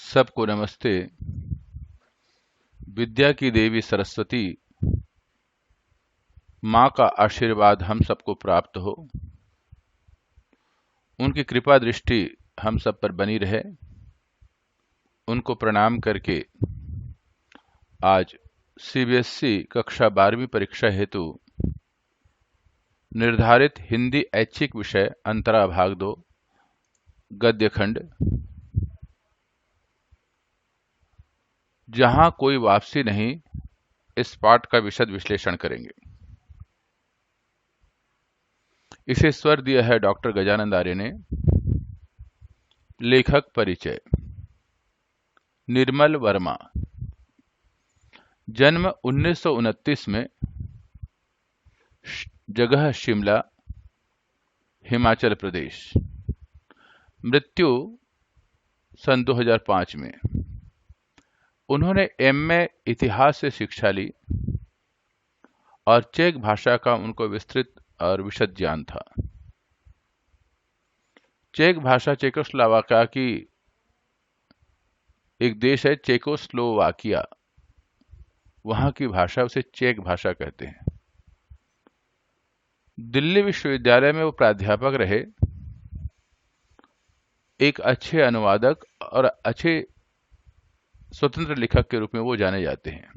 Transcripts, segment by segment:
सबको नमस्ते। विद्या की देवी सरस्वती माँ का आशीर्वाद हम सबको प्राप्त हो, उनकी कृपा दृष्टि हम सब पर बनी रहे। उनको प्रणाम करके आज सीबीएसई कक्षा 12वीं परीक्षा हेतु निर्धारित हिंदी ऐच्छिक विषय अंतरा भाग 2 गद्य खंड जहां कोई वापसी नहीं, इस पाठ का विशद विश्लेषण करेंगे। इसे स्वर दिया है डॉक्टर गजानंद आर्य ने। लेखक परिचय। निर्मल वर्मा, जन्म 1929 में, जगह शिमला, हिमाचल प्रदेश। मृत्यु सन 2005 में। उन्होंने एमए इतिहास से शिक्षा ली और चेक भाषा का उनको विस्तृत और विशद ज्ञान था। चेक भाषा चेकोस्लोवाकिया की एक देश है, चेकोस्लोवाकिया, वहां की भाषा, उसे चेक भाषा कहते हैं। दिल्ली विश्वविद्यालय में वो प्राध्यापक रहे। एक अच्छे अनुवादक और अच्छे स्वतंत्र लेखक के रूप में वो जाने जाते हैं।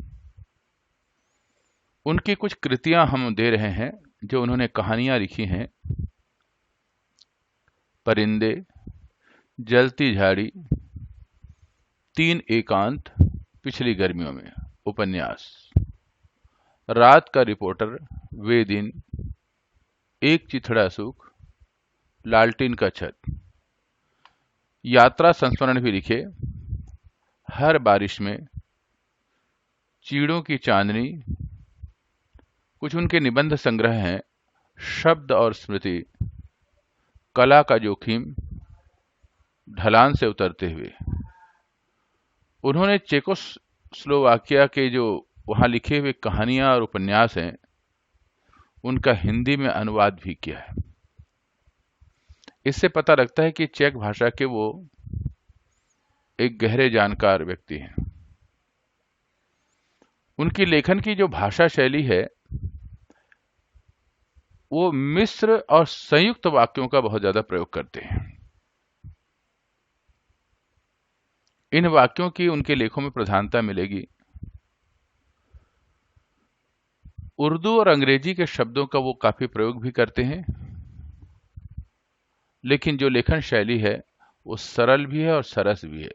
उनकी कुछ कृतियां हम दे रहे हैं जो उन्होंने कहानियां लिखी हैं। परिंदे, जलती झाड़ी, 3 एकांत, पिछली गर्मियों में, उपन्यास, रात का रिपोर्टर, वे दिन, एक चिथड़ा सूख, लालटीन का छत, यात्रा संस्मरण भी लिखे, हर बारिश में, चीड़ों की चांदनी। कुछ उनके निबंध संग्रह हैं, शब्द और स्मृति, कला का जोखिम, ढलान से उतरते हुए। उन्होंने चेकोस्लोवाकिया के जो वहां लिखे हुए कहानियां और उपन्यास हैं, उनका हिंदी में अनुवाद भी किया है। इससे पता लगता है कि चेक भाषा के वो एक गहरे जानकार व्यक्ति हैं। उनकी लेखन की जो भाषा शैली है, वो मिश्र और संयुक्त वाक्यों का बहुत ज्यादा प्रयोग करते हैं। इन वाक्यों की उनके लेखों में प्रधानता मिलेगी। उर्दू और अंग्रेजी के शब्दों का वो काफी प्रयोग भी करते हैं, लेकिन जो लेखन शैली है वो सरल भी है और सरस भी है।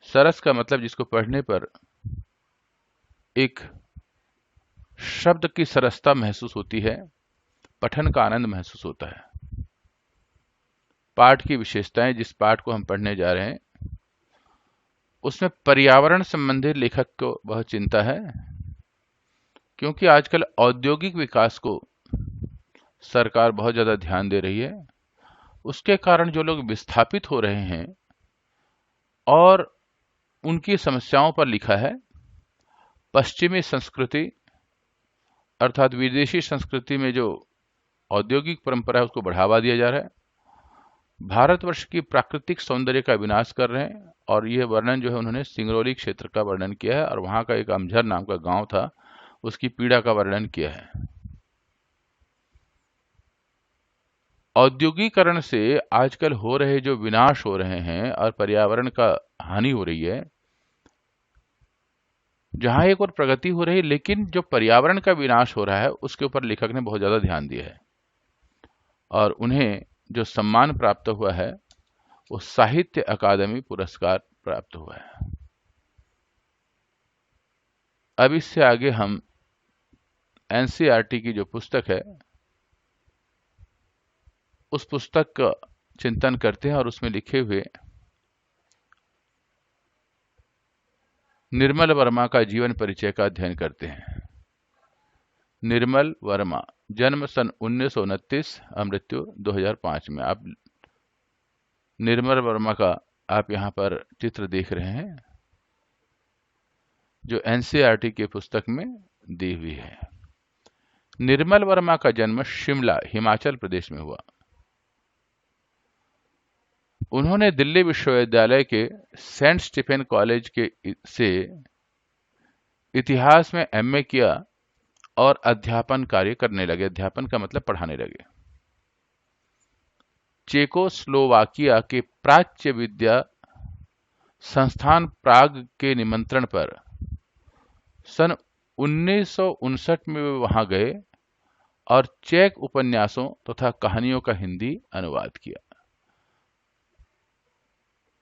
सरस का मतलब जिसको पढ़ने पर एक शब्द की सरसता महसूस होती है, पठन का आनंद महसूस होता है। पाठ की विशेषताएं, जिस पाठ को हम पढ़ने जा रहे हैं उसमें पर्यावरण संबंधित लेखक को बहुत चिंता है, क्योंकि आजकल औद्योगिक विकास को सरकार बहुत ज्यादा ध्यान दे रही है। उसके कारण जो लोग विस्थापित हो रहे हैं और उनकी समस्याओं पर लिखा है। पश्चिमी संस्कृति अर्थात विदेशी संस्कृति में जो औद्योगिक परंपरा है उसको बढ़ावा दिया जा रहा है। भारतवर्ष की प्राकृतिक सौंदर्य का विनाश कर रहे हैं, और यह वर्णन जो है उन्होंने सिंगरौली क्षेत्र का वर्णन किया है, और वहां का एक अमझर नाम का गांव था, उसकी पीड़ा का वर्णन किया है। औद्योगिकरण से आजकल हो रहे जो विनाश हो रहे हैं और पर्यावरण का हानि हो रही है, जहां एक और प्रगति हो रही है, लेकिन जो पर्यावरण का विनाश हो रहा है उसके ऊपर लेखक ने बहुत ज्यादा ध्यान दिया है। और उन्हें जो सम्मान प्राप्त हुआ है वो साहित्य अकादमी पुरस्कार प्राप्त हुआ है। अब इससे आगे हम एनसीईआरटी की जो पुस्तक है उस पुस्तक का चिंतन करते हैं और उसमें लिखे हुए निर्मल वर्मा का जीवन परिचय का अध्ययन करते हैं। निर्मल वर्मा, जन्म सन 1929, मृत्यु 2005 में। आप निर्मल वर्मा का आप यहां पर चित्र देख रहे हैं जो एनसीईआरटी की पुस्तक में दी हुई है। निर्मल वर्मा का जन्म शिमला, हिमाचल प्रदेश में हुआ। उन्होंने दिल्ली विश्वविद्यालय के सेंट स्टीफेन कॉलेज के से इतिहास में एमए किया और अध्यापन कार्य करने लगे। अध्यापन का मतलब पढ़ाने लगे। चेकोस्लोवाकिया के प्राच्य विद्या संस्थान प्राग के निमंत्रण पर सन 1959 में वे वहां गए और चेक उपन्यासों तथा कहानियों का हिंदी अनुवाद किया।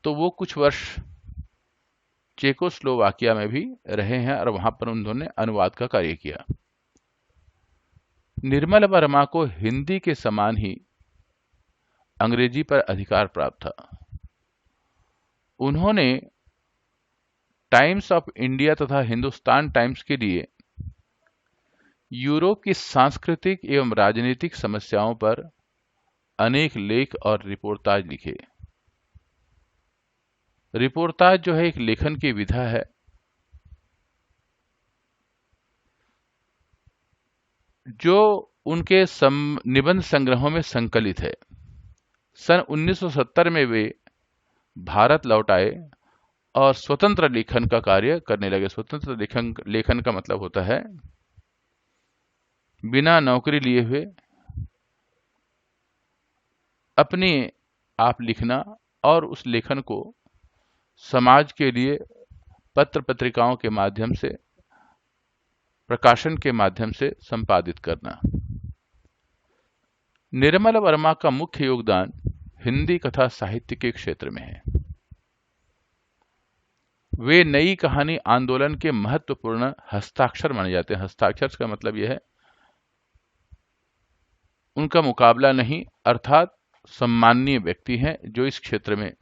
तो वो कुछ वर्ष चेकोस्लोवाकिया में भी रहे हैं और वहां पर उन्होंने अनुवाद का कार्य किया। निर्मल वर्मा को हिंदी के समान ही अंग्रेजी पर अधिकार प्राप्त था। उन्होंने टाइम्स ऑफ इंडिया तथा हिंदुस्तान टाइम्स के लिए यूरोप की सांस्कृतिक एवं राजनीतिक समस्याओं पर अनेक लेख और रिपोर्टाज लिखे। रिपोर्टाज जो है एक लेखन की विधा है जो उनके निबंध संग्रहों में संकलित है। सन 1970 में वे भारत लौट आए और स्वतंत्र लेखन का कार्य करने लगे। स्वतंत्र लेखन का मतलब होता है बिना नौकरी लिए हुए अपने आप लिखना और उस लेखन को समाज के लिए पत्र पत्रिकाओं के माध्यम से, प्रकाशन के माध्यम से संपादित करना। निर्मल वर्मा का मुख्य योगदान हिंदी कथा साहित्य के क्षेत्र में है। वे नई कहानी आंदोलन के महत्वपूर्ण हस्ताक्षर माने जाते हैं। हस्ताक्षर का मतलब यह है उनका मुकाबला नहीं, अर्थात सम्माननीय व्यक्ति हैं जो इस क्षेत्र में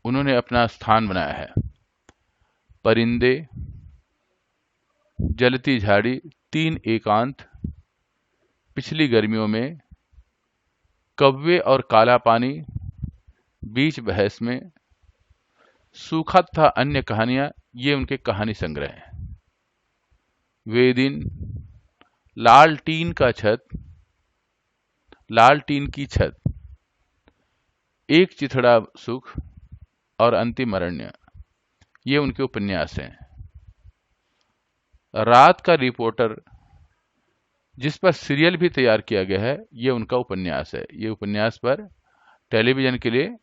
उन्होंने अपना स्थान बनाया है। परिंदे, जलती झाड़ी, 3 एकांत, पिछली गर्मियों में, कव्वे और काला पानी, बीच बहस में, सूखा तथा अन्य कहानियां, ये उनके कहानी संग्रह हैं। वे दिन, लालटीन की छत, एक चिथड़ा सुख और अंतिम अरण्य, ये उनके उपन्यास हैं। रात का रिपोर्टर, जिस पर सीरियल भी तैयार किया गया है, ये उनका उपन्यास है। ये उपन्यास पर टेलीविजन के लिए,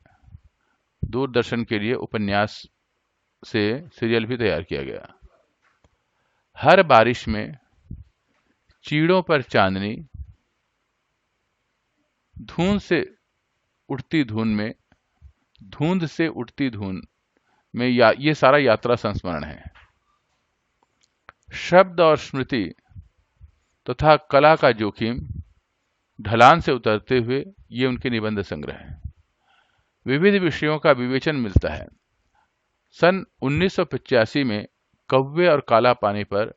दूरदर्शन के लिए उपन्यास से सीरियल भी तैयार किया गया। हर बारिश में, चीड़ों पर चांदनी, धुंध से उठती धुन में ये सारा यात्रा संस्मरण है। शब्द और स्मृति तथा कला का जोखिम, ढलान से उतरते हुए, ये उनके निबंध संग्रह हैं। विविध विषयों का विवेचन मिलता है। सन 1985 में कव्वे और काला पानी पर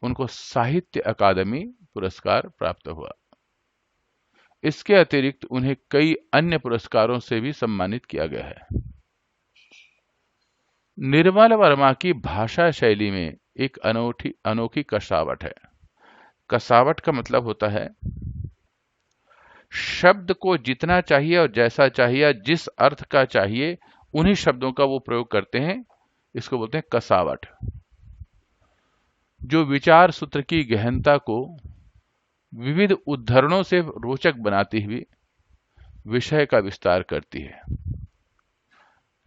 उनको साहित्य अकादमी पुरस्कार प्राप्त हुआ। इसके अतिरिक्त उन्हें कई अन्य पुरस्कारों से भी सम्मानित किया गया है। निर्मल वर्मा की भाषा शैली में एक अनोखी कसावट है। कसावट का मतलब होता है शब्द को जितना चाहिए और जैसा चाहिए, जिस अर्थ का चाहिए, उन्हीं शब्दों का वो प्रयोग करते हैं। इसको बोलते हैं कसावट, जो विचार सूत्र की गहनता को विविध उद्धरणों से रोचक बनाती हुई विषय का विस्तार करती है।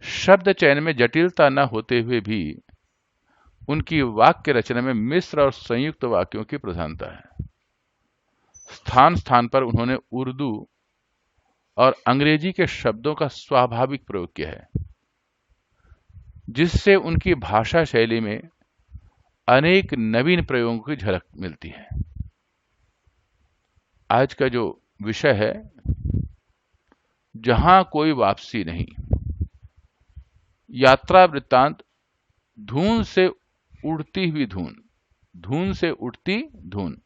शब्द चयन में जटिलता न होते हुए भी उनकी वाक्य रचना में मिश्र और संयुक्त वाक्यों की प्रधानता है। स्थान स्थान पर उन्होंने उर्दू और अंग्रेजी के शब्दों का स्वाभाविक प्रयोग किया है, जिससे उनकी भाषा शैली में अनेक नवीन प्रयोगों की झलक मिलती है। आज का जो विषय है, जहां कोई वापसी नहीं, यात्रा वृत्तांत, धुन से उड़ती हुई धुन से उड़ती धुन,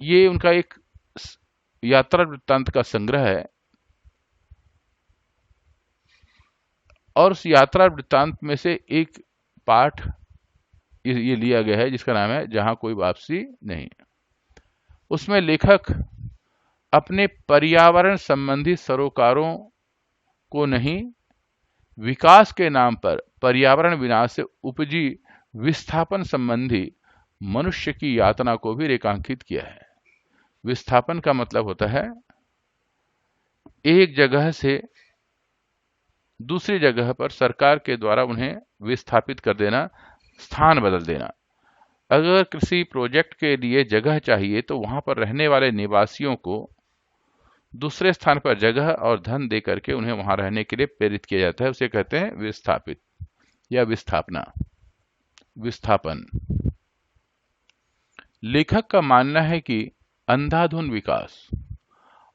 ये उनका एक यात्रा वृत्तांत का संग्रह है। और उस यात्रा वृत्तांत में से एक पाठ ये लिया गया है जिसका नाम है जहां कोई वापसी नहीं। उसमें लेखक अपने पर्यावरण संबंधी सरोकारों को नहीं, विकास के नाम पर पर्यावरण विनाश से उपजी विस्थापन संबंधी मनुष्य की यातना को भी रेखांकित किया है। विस्थापन का मतलब होता है एक जगह से दूसरी जगह पर सरकार के द्वारा उन्हें विस्थापित कर देना, स्थान बदल देना। अगर किसी प्रोजेक्ट के लिए जगह चाहिए तो वहां पर रहने वाले निवासियों को दूसरे स्थान पर जगह और धन दे करके उन्हें वहां रहने के लिए प्रेरित किया जाता है। उसे कहते हैं विस्थापित या विस्थापना, विस्थापन। लेखक का मानना है कि अंधाधुंध विकास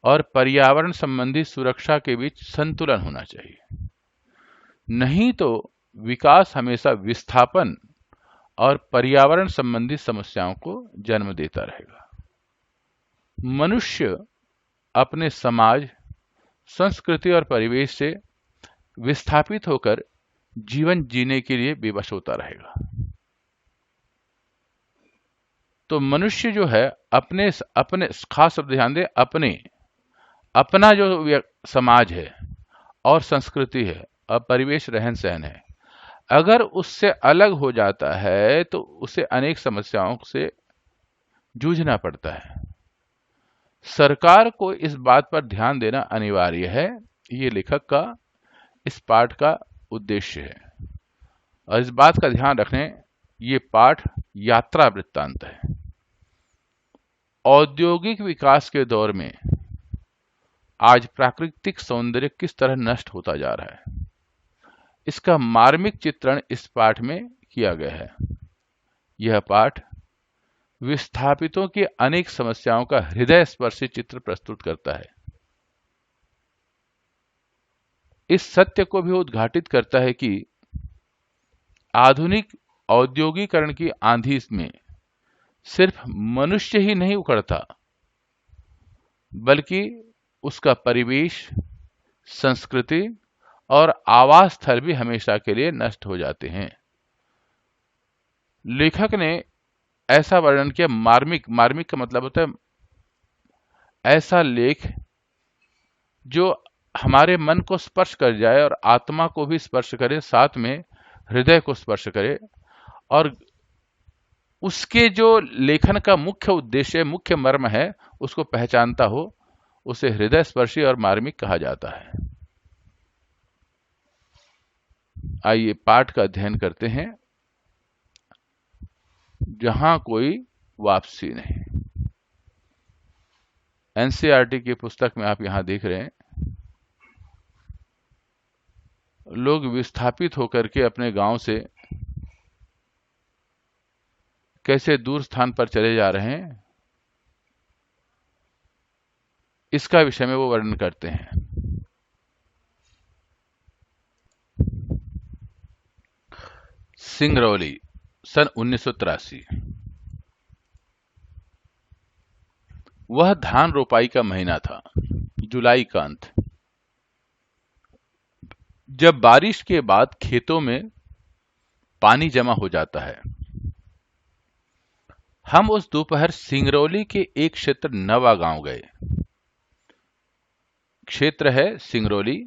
और पर्यावरण संबंधी सुरक्षा के बीच संतुलन होना चाहिए, नहीं तो विकास हमेशा विस्थापन और पर्यावरण संबंधी समस्याओं को जन्म देता रहेगा। मनुष्य अपने समाज, संस्कृति और परिवेश से विस्थापित होकर जीवन जीने के लिए विवश होता रहेगा। तो मनुष्य जो है अपने खास शब्द ध्यान दें, अपना जो समाज है और संस्कृति है और परिवेश, रहन सहन है, अगर उससे अलग हो जाता है तो उसे अनेक समस्याओं से जूझना पड़ता है। सरकार को इस बात पर ध्यान देना अनिवार्य है। ये लेखक का इस पाठ का उद्देश्य है और इस बात का ध्यान रखें, ये पाठ यात्रा वृत्तांत है। औद्योगिक विकास के दौर में आज प्राकृतिक सौंदर्य किस तरह नष्ट होता जा रहा है, इसका मार्मिक चित्रण इस पाठ में किया गया है। यह पाठ विस्थापितों की अनेक समस्याओं का हृदय स्पर्शी चित्र प्रस्तुत करता है। इस सत्य को भी उद्घाटित करता है कि आधुनिक औद्योगिकरण की आंधी में सिर्फ मनुष्य ही नहीं उखड़ता, बल्कि उसका परिवेश, संस्कृति और आवास स्थल भी हमेशा के लिए नष्ट हो जाते हैं। लेखक ने ऐसा वर्णन किया, मार्मिक का मतलब होता है ऐसा लेख जो हमारे मन को स्पर्श कर जाए और आत्मा को भी स्पर्श करे, साथ में हृदय को स्पर्श करे, और उसके जो लेखन का मुख्य उद्देश्य, मुख्य मर्म है, उसको पहचानता हो, उसे हृदय स्पर्शी और मार्मिक कहा जाता है। आइए पाठ का अध्ययन करते हैं। जहां कोई वापसी नहीं। एनसीईआरटी की पुस्तक में आप यहां देख रहे हैं, लोग विस्थापित होकर के अपने गांव से कैसे दूर स्थान पर चले जा रहे हैं, इसका विषय में वो वर्णन करते हैं। सिंगरौली, सन 1983। वह धान रोपाई का महीना था, जुलाई का अंत, जब बारिश के बाद खेतों में पानी जमा हो जाता है। हम उस दोपहर सिंगरौली के एक क्षेत्र नवा गांव गए। क्षेत्र है सिंगरौली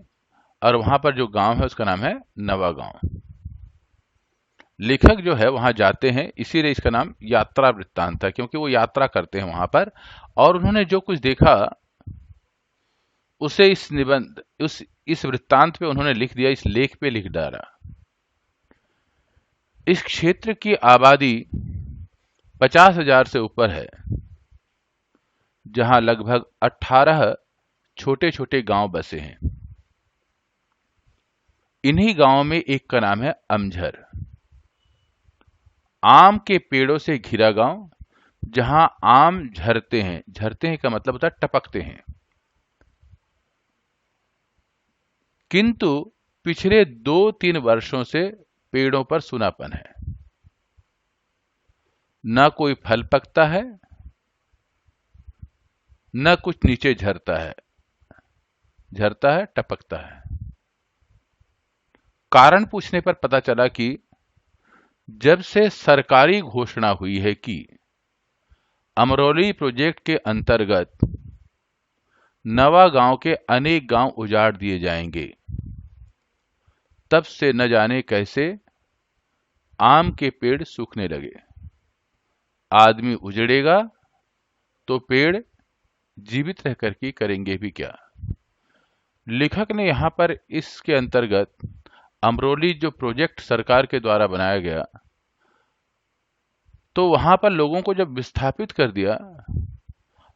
और वहां पर जो गांव है उसका नाम है नवा गांव। लेखक जो है वहां जाते हैं, इसीलिए इसका नाम यात्रा वृत्तांत है, क्योंकि वो यात्रा करते हैं वहां पर और उन्होंने जो कुछ देखा उसे इस निबंध, इस वृत्तांत पे उन्होंने लिख दिया, इस लेख पे लिख डाला। इस क्षेत्र की आबादी 50,000 से ऊपर है, जहां लगभग 18 छोटे छोटे गांव बसे हैं। इन्हीं गांवों में एक का नाम है अमझर, आम के पेड़ों से घिरा गांव, जहां आम झरते हैं। झरते हैं का मतलब होता है टपकते हैं। किंतु पिछले 2-3 वर्षों से पेड़ों पर सूनापन है, न कोई फल पकता है, न कुछ नीचे झरता है, टपकता है। कारण पूछने पर पता चला कि जब से सरकारी घोषणा हुई है कि अमरौली प्रोजेक्ट के अंतर्गत नवा गांव के अनेक गांव उजाड़ दिए जाएंगे। तब से न जाने कैसे आम के पेड़ सूखने लगे। आदमी उजड़ेगा तो पेड़ जीवित रह करके करेंगे भी क्या। लेखक ने यहाँ पर इसके अंतर्गत अमरोली जो प्रोजेक्ट सरकार के द्वारा बनाया गया, तो वहां पर लोगों को जब विस्थापित कर दिया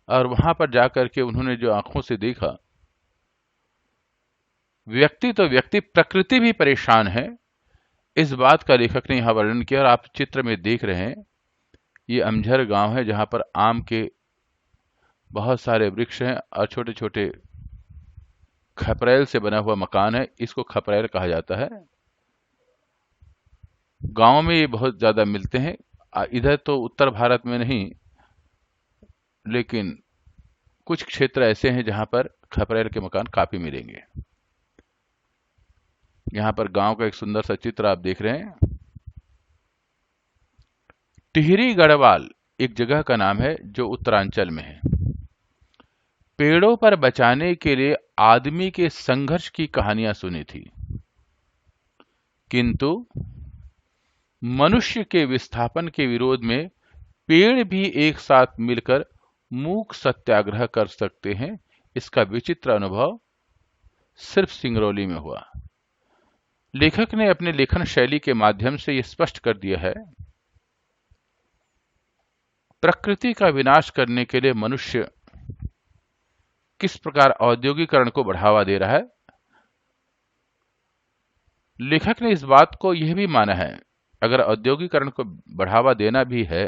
और वहां पर जाकर के उन्होंने जो आंखों से देखा, व्यक्ति तो व्यक्ति, प्रकृति भी परेशान है, इस बात का लेखक ने यहां वर्णन किया। और आप चित्र में देख रहे हैं, ये अमझर गांव है जहां पर आम के बहुत सारे वृक्ष हैं और छोटे छोटे खपरेल से बना हुआ मकान है। इसको खपरेल कहा जाता है। गांव में ये बहुत ज्यादा मिलते हैं। इधर तो उत्तर भारत में नहीं, लेकिन कुछ क्षेत्र ऐसे हैं जहां पर खपरेल के मकान काफी मिलेंगे। यहां पर गांव का एक सुंदर सा चित्र आप देख रहे हैं। टिहरी गढ़वाल एक जगह का नाम है जो उत्तरांचल में है। पेड़ों पर बचाने के लिए आदमी के संघर्ष की कहानियां सुनी थी, किंतु मनुष्य के विस्थापन के विरोध में पेड़ भी एक साथ मिलकर मूक सत्याग्रह कर सकते हैं। इसका विचित्र अनुभव सिर्फ सिंगरौली में हुआ। लेखक ने अपने लेखन शैली के माध्यम से यह स्पष्ट कर दिया है, प्रकृति का विनाश करने के लिए मनुष्य किस प्रकार औद्योगिकरण को बढ़ावा दे रहा है। लेखक ने इस बात को यह भी माना है, अगर औद्योगिकरण को बढ़ावा देना भी है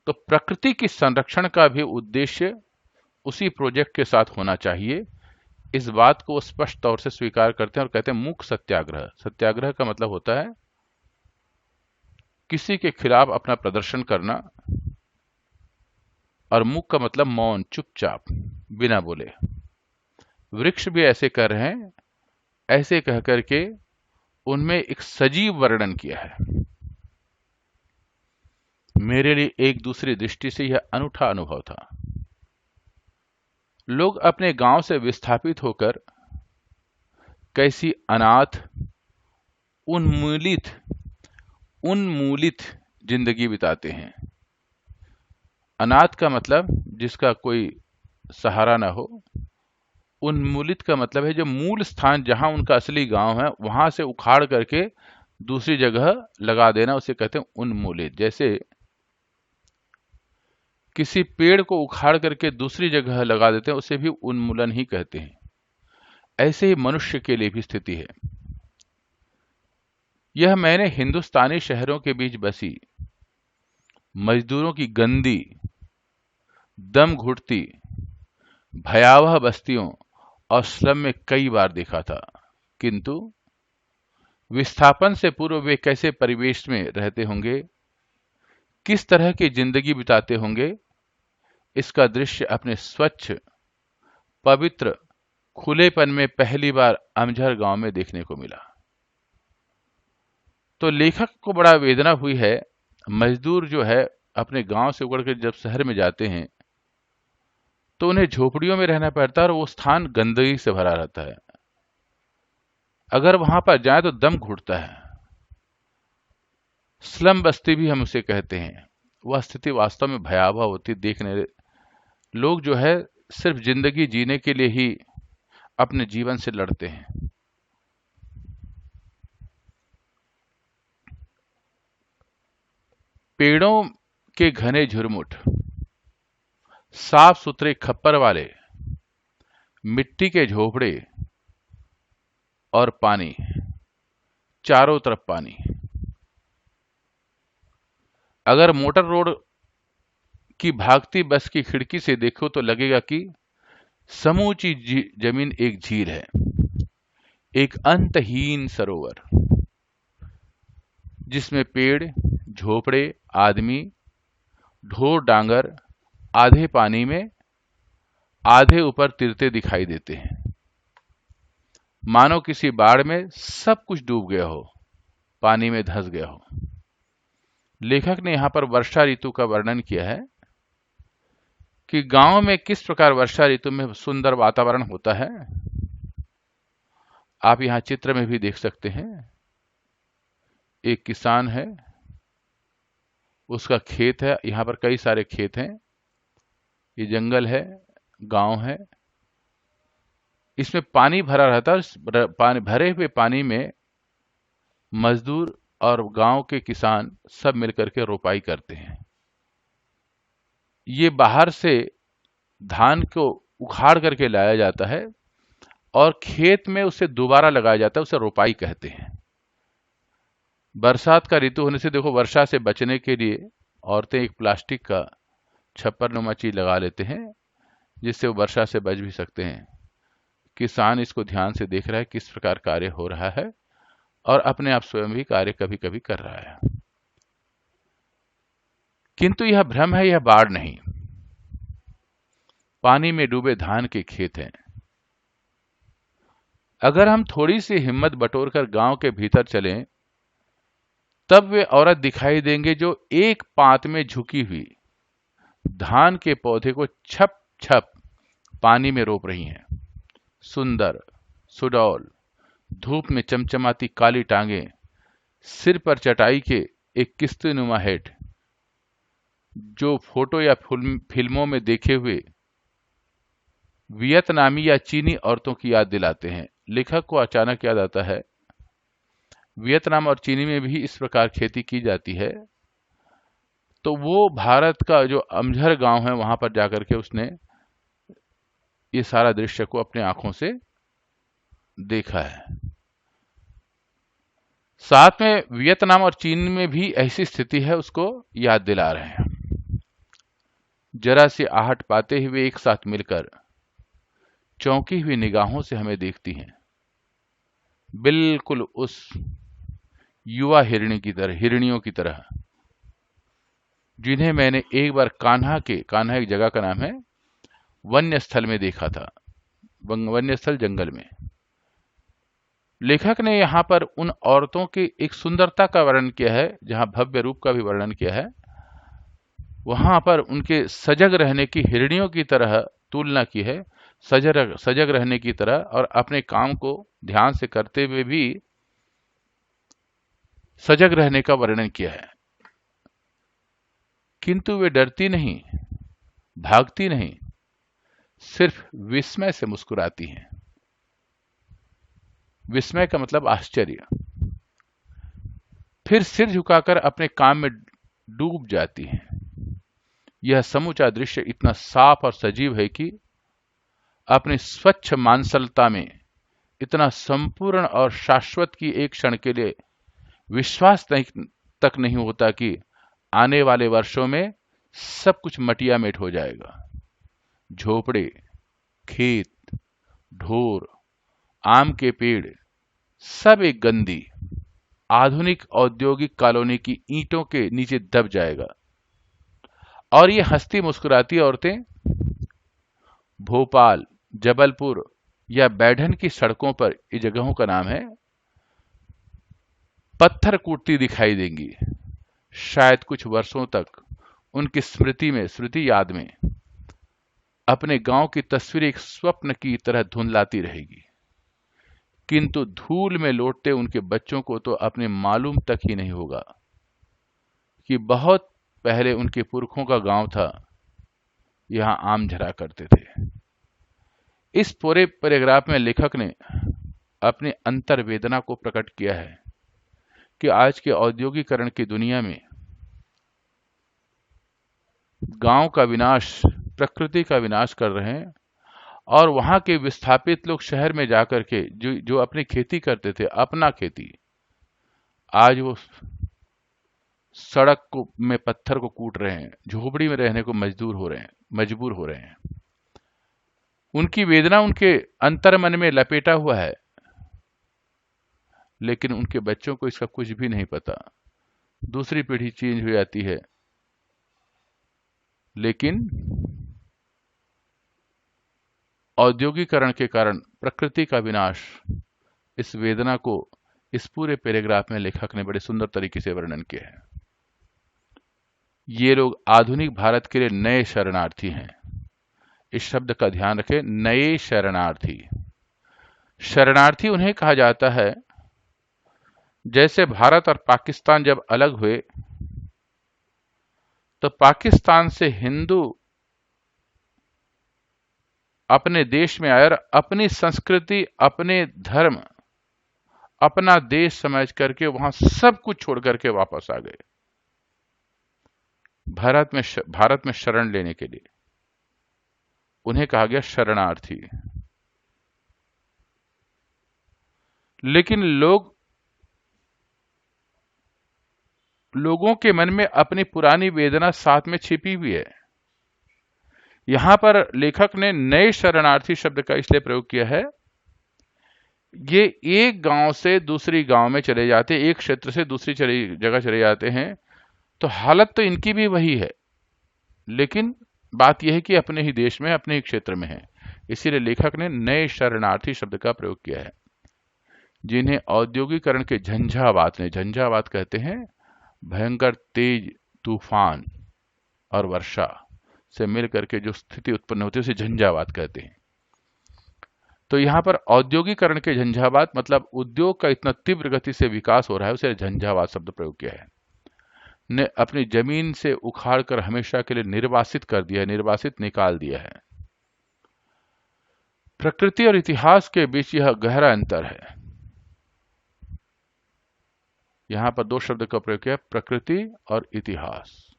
तो प्रकृति की संरक्षण का भी उद्देश्य उसी प्रोजेक्ट के साथ होना चाहिए। इस बात को स्पष्ट तौर से स्वीकार करते हैं और कहते हैं मूक सत्याग्रह। सत्याग्रह का मतलब होता है किसी के खिलाफ अपना प्रदर्शन करना, और मूक का मतलब मौन, चुपचाप, बिना बोले। वृक्ष भी ऐसे कर रहे हैं। ऐसे कह करके उनमें एक सजीव वर्णन किया है। मेरे लिए एक दूसरी दृष्टि से यह अनूठा अनुभव था। लोग अपने गांव से विस्थापित होकर कैसी अनाथ, उन्मूलित उन्मूलित जिंदगी बिताते हैं। अनाथ का मतलब जिसका कोई सहारा ना हो। उन्मूलित का मतलब है जो मूल स्थान जहां उनका असली गांव है वहां से उखाड़ करके दूसरी जगह लगा देना, उसे कहते हैं उन्मूलित। जैसे किसी पेड़ को उखाड़ करके दूसरी जगह लगा देते हैं, उसे भी उन्मूलन ही कहते हैं। ऐसे ही मनुष्य के लिए भी स्थिति है। यह मैंने हिंदुस्तानी शहरों के बीच बसी मजदूरों की गंदी, दम घुटती, भयावह बस्तियों और स्लम में कई बार देखा था। किंतु विस्थापन से पूर्व वे कैसे परिवेश में रहते होंगे, किस तरह की जिंदगी बिताते होंगे, इसका दृश्य अपने स्वच्छ, पवित्र, खुलेपन में पहली बार अमझर गांव में देखने को मिला। तो लेखक को बड़ा वेदना हुई है। मजदूर जो है अपने गांव से उगड़ कर जब शहर में जाते हैं तो उन्हें झोपड़ियों में रहना पड़ता है और वो स्थान गंदगी से भरा रहता है। अगर वहां पर जाए तो दम घुटता है। स्लम बस्ती भी हम उसे कहते हैं। वह स्थिति वास्तव में भयावह होती देखने। लोग जो है सिर्फ जिंदगी जीने के लिए ही अपने जीवन से लड़ते हैं। पेड़ों के घने झुरमुट, साफ सुथरे खप्पर वाले, मिट्टी के झोपड़े और पानी, चारों तरफ पानी। अगर मोटर रोड की भागती बस की खिड़की से देखो तो लगेगा कि समूची जमीन एक झील है, एक अंतहीन सरोवर जिसमें पेड़, झोपड़े, आदमी, ढोर डांगर आधे पानी में, आधे ऊपर तिरते दिखाई देते हैं। मानो किसी बाढ़ में सब कुछ डूब गया हो, पानी में धंस गया हो। लेखक ने यहां पर वर्षा ऋतु का वर्णन किया है कि गांव में किस प्रकार वर्षा ऋतु में सुंदर वातावरण होता है। आप यहाँ चित्र में भी देख सकते हैं, एक किसान है, उसका खेत है, यहाँ पर कई सारे खेत हैं, ये जंगल है, गांव है, इसमें पानी भरा रहता है। पानी भरे हुए पानी में मजदूर और गांव के किसान सब मिलकर के रोपाई करते हैं। ये बाहर से धान को उखाड़ करके लाया जाता है और खेत में उसे दोबारा लगाया जाता है, उसे रोपाई कहते हैं। बरसात का ऋतु होने से देखो, वर्षा से बचने के लिए औरतें एक प्लास्टिक का छप्पर नुमा चीज लगा लेते हैं, जिससे वो वर्षा से बच भी सकते हैं। किसान इसको ध्यान से देख रहा है किस प्रकार कार्य हो रहा है, और अपने आप स्वयं भी कार्य कभी कभी कर रहा है। किंतु यह भ्रम है, यह बाढ़ नहीं। पानी में डूबे धान के खेत हैं। अगर हम थोड़ी सी हिम्मत बटोरकर गांव के भीतर चलें, तब वे औरत दिखाई देंगे जो एक पांत में झुकी हुई धान के पौधे को छप छप पानी में रोप रही हैं। सुंदर, सुडौल, धूप में चमचमाती काली टांगे, सिर पर चटाई के एक किस्तीनुमा हेड, जो फोटो या फिल्मों में देखे हुए वियतनामी या चीनी औरतों की याद दिलाते हैं। लेखक को अचानक याद आता है, वियतनाम और चीनी में भी इस प्रकार खेती की जाती है। तो वो भारत का जो अमझर गांव है, वहां पर जाकर के उसने ये सारा दृश्य को अपने आंखों से देखा है। साथ में वियतनाम और चीन में भी ऐसी स्थिति है, उसको याद दिला रहे हैं। जरा सी आहट पाते हुए एक साथ मिलकर चौंकी हुई निगाहों से हमें देखती हैं, बिल्कुल उस युवा हिरणियों की तरह, जिन्हें मैंने एक बार कान्हा एक जगह का नाम है, वन्य स्थल में देखा था। वन्य स्थल जंगल में। लेखक ने यहाँ पर उन औरतों की एक सुंदरता का वर्णन किया है, जहाँ भव्य रूप का भी वर्णन किया है। वहां पर उनके सजग रहने की, हिरणियों की तरह तुलना की है, सजग रहने की तरह, और अपने काम को ध्यान से करते हुए भी सजग रहने का वर्णन किया है। किंतु वे डरती नहीं, भागती नहीं, सिर्फ विस्मय से मुस्कुराती हैं। विस्मय का मतलब आश्चर्य। फिर सिर झुकाकर अपने काम में डूब जाती हैं। यह समूचा दृश्य इतना साफ और सजीव है कि अपनी स्वच्छ मांसलता में इतना संपूर्ण और शाश्वत की एक क्षण के लिए विश्वास तक नहीं होता कि आने वाले वर्षों में सब कुछ मटिया मेट हो जाएगा। झोपड़े, खेत, ढोर, आम के पेड़, सब एक गंदी आधुनिक औद्योगिक कॉलोनी की ईंटों के नीचे दब जाएगा। और ये हंसती मुस्कुराती औरतें भोपाल, जबलपुर या बैढन की सड़कों पर, ये जगहों का नाम है, पत्थर कूटती दिखाई देंगी। शायद कुछ वर्षों तक उनकी स्मृति याद में अपने गांव की तस्वीर एक स्वप्न की तरह धुंधलाती रहेगी। किंतु धूल में लौटते उनके बच्चों को तो अपने मालूम तक ही नहीं होगा कि बहुत पहले उनके पुरखों का गांव था, यहां आम झरा करते थे। इस पूरे पैराग्राफ में लेखक ने अपनी अंतर्वेदना को प्रकट किया है कि आज के औद्योगिकरण की दुनिया में गांव का विनाश, प्रकृति का विनाश कर रहे हैं, और वहां के विस्थापित लोग शहर में जाकर के जो अपनी खेती करते थे, अपना खेती, आज वो सड़क को में पत्थर को कूट रहे हैं, झोपड़ी में रहने को मजबूर हो रहे हैं। उनकी वेदना उनके अंतर मन में लपेटा हुआ है, लेकिन उनके बच्चों को इसका कुछ भी नहीं पता। दूसरी पीढ़ी चेंज हो जाती है, लेकिन औद्योगिकरण के कारण प्रकृति का विनाश, इस वेदना को इस पूरे पैराग्राफ में लेखक ने बड़े सुंदर तरीके से वर्णन किया है। ये लोग आधुनिक भारत के लिए नए शरणार्थी हैं। इस शब्द का ध्यान रखें, नए शरणार्थी। शरणार्थी उन्हें कहा जाता है जैसे भारत और पाकिस्तान जब अलग हुए तो पाकिस्तान से हिंदू अपने देश में आए और अपनी संस्कृति, अपने धर्म, अपना देश समझ करके वहां सब कुछ छोड़ करके वापस आ गए भारत में शरण लेने के लिए। उन्हें कहा गया शरणार्थी। लेकिन लोगों के मन में अपनी पुरानी वेदना साथ में छिपी हुई है। यहां पर लेखक ने नए शरणार्थी शब्द का इसलिए प्रयोग किया है, ये एक गांव से दूसरी गांव में चले जाते, एक क्षेत्र से दूसरी जगह चले जाते हैं, तो हालत तो इनकी भी वही है, लेकिन बात यह है कि अपने ही देश में, अपने ही क्षेत्र में है। इसीलिए लेखक ने नए शरणार्थी शब्द का प्रयोग किया है, जिन्हें औद्योगिकरण के झंझावात कहते हैं, भयंकर तेज तूफान और वर्षा से मिलकर के जो स्थिति उत्पन्न होती है उसे झंझावात कहते हैं। तो यहां पर औद्योगिकरण के झंझावात मतलब उद्योग का इतना तीव्र गति से विकास हो रहा है, उसे झंझावात शब्द प्रयोग किया है। ने अपनी जमीन से उखाड़ कर हमेशा के लिए निर्वासित कर दिया है, निर्वासित निकाल दिया है। प्रकृति और इतिहास के बीच यह गहरा अंतर है। यहां पर दो शब्द का प्रयोग किया, प्रकृति और इतिहास।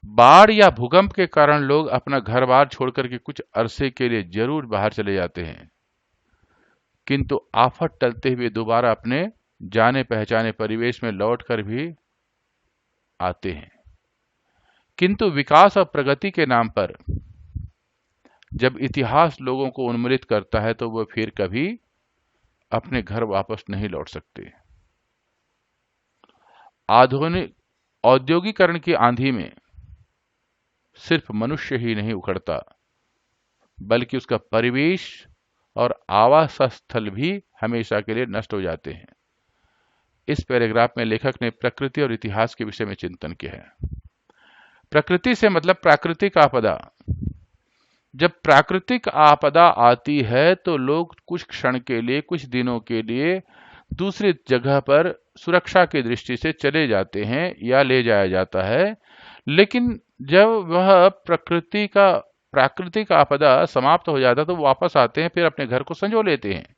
बाढ़ या भूकंप के कारण लोग अपना घर बार छोड़कर के कुछ अरसे के लिए जरूर बाहर चले जाते हैं, किंतु आफत टलते हुए दोबारा अपने जाने पहचाने परिवेश में लौटकर भी आते हैं। किंतु विकास और प्रगति के नाम पर जब इतिहास लोगों को उन्मूलित करता है तो वह फिर कभी अपने घर वापस नहीं लौट सकते। आधुनिक औद्योगिकरण की आंधी में सिर्फ मनुष्य ही नहीं उखड़ता, बल्कि उसका परिवेश और आवास स्थल भी हमेशा के लिए नष्ट हो जाते हैं। इस पैराग्राफ में लेखक ने प्रकृति और इतिहास के विषय में चिंतन किया है। प्रकृति से मतलब प्राकृतिक आपदा। जब प्राकृतिक आपदा आती है तो लोग कुछ क्षण के लिए, कुछ दिनों के लिए दूसरी जगह पर सुरक्षा की दृष्टि से चले जाते हैं या ले जाया जाता है, लेकिन जब वह प्राकृतिक आपदा समाप्त हो जाता है तो वापस आते हैं, फिर अपने घर को संजो लेते हैं।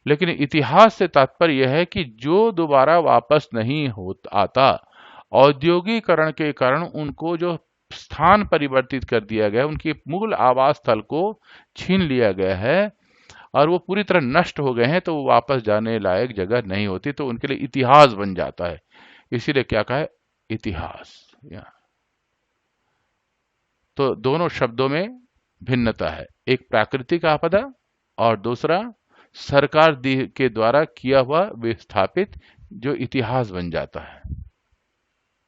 लेकिन इतिहास से तात्पर्य यह है कि जो दोबारा वापस नहीं आता, औद्योगिकरण के कारण उनको जो स्थान परिवर्तित कर दिया गया, उनके मूल आवास स्थल को छीन लिया गया है और वो पूरी तरह नष्ट हो गए हैं, तो वो वापस जाने लायक जगह नहीं होती, तो उनके लिए इतिहास बन जाता है। इसीलिए क्या कहा है, इतिहास। तो दोनों शब्दों में भिन्नता है, एक प्राकृतिक आपदा और दूसरा सरकार के द्वारा किया हुआ विस्थापित, जो इतिहास बन जाता है।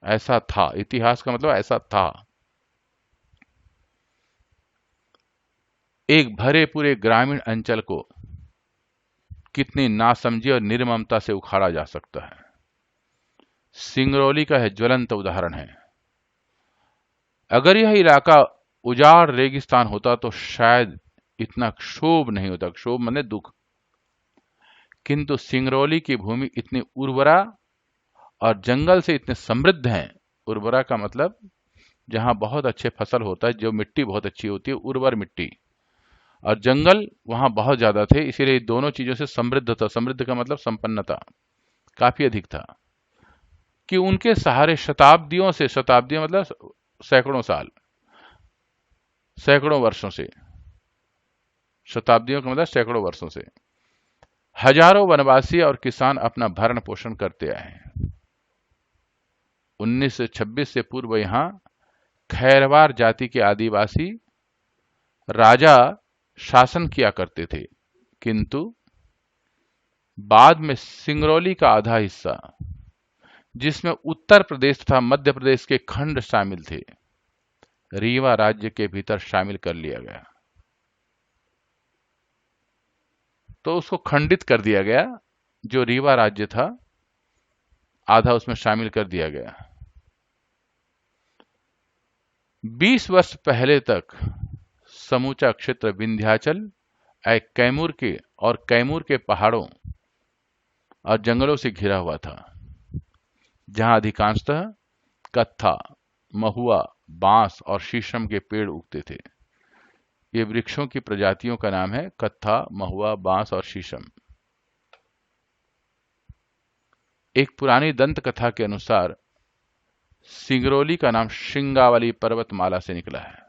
ऐसा था, इतिहास का मतलब ऐसा था। एक भरे पूरे ग्रामीण अंचल को कितनी नासमझी और निर्ममता से उखाड़ा जा सकता है, सिंगरौली का है ज्वलंत उदाहरण है। अगर यह इलाका उजाड़ रेगिस्तान होता तो शायद इतना क्षोभ नहीं होता, क्षोभ माने दुख। किंतु सिंगरौली की भूमि इतनी उर्वरा और जंगल से इतने समृद्ध हैं। उर्वरा का मतलब जहां बहुत अच्छे फसल होता है, जो मिट्टी बहुत अच्छी होती है, उर्वर मिट्टी, और जंगल वहां बहुत ज्यादा थे, इसीलिए दोनों चीजों से समृद्ध था। समृद्ध का मतलब संपन्नता काफी अधिक था कि उनके सहारे शताब्दियों मतलब सैकड़ों साल, सैकड़ों वर्षों से, शताब्दियों का मतलब सैकड़ों वर्षों से हजारों वनवासी और किसान अपना भरण पोषण करते आए हैं। 1926 से पूर्व यहां खैरवार जाति के आदिवासी राजा शासन किया करते थे, किंतु बाद में सिंगरौली का आधा हिस्सा, जिसमें उत्तर प्रदेश तथा मध्य प्रदेश के खंड शामिल थे, रीवा राज्य के भीतर शामिल कर लिया गया। तो उसको खंडित कर दिया गया, जो रीवा राज्य था आधा उसमें शामिल कर दिया गया। 20 वर्ष पहले तक समूचा क्षेत्र विंध्याचल कैमूर के और कैमूर के पहाड़ों और जंगलों से घिरा हुआ था, जहां अधिकांशतः कत्था, महुआ, बांस और शीशम के पेड़ उगते थे। ये वृक्षों की प्रजातियों का नाम है कत्था, महुआ, बांस और शीशम। एक पुरानी दंत कथा के अनुसार सिंगरौली का नाम श्रृंगावली पर्वतमाला से निकला है।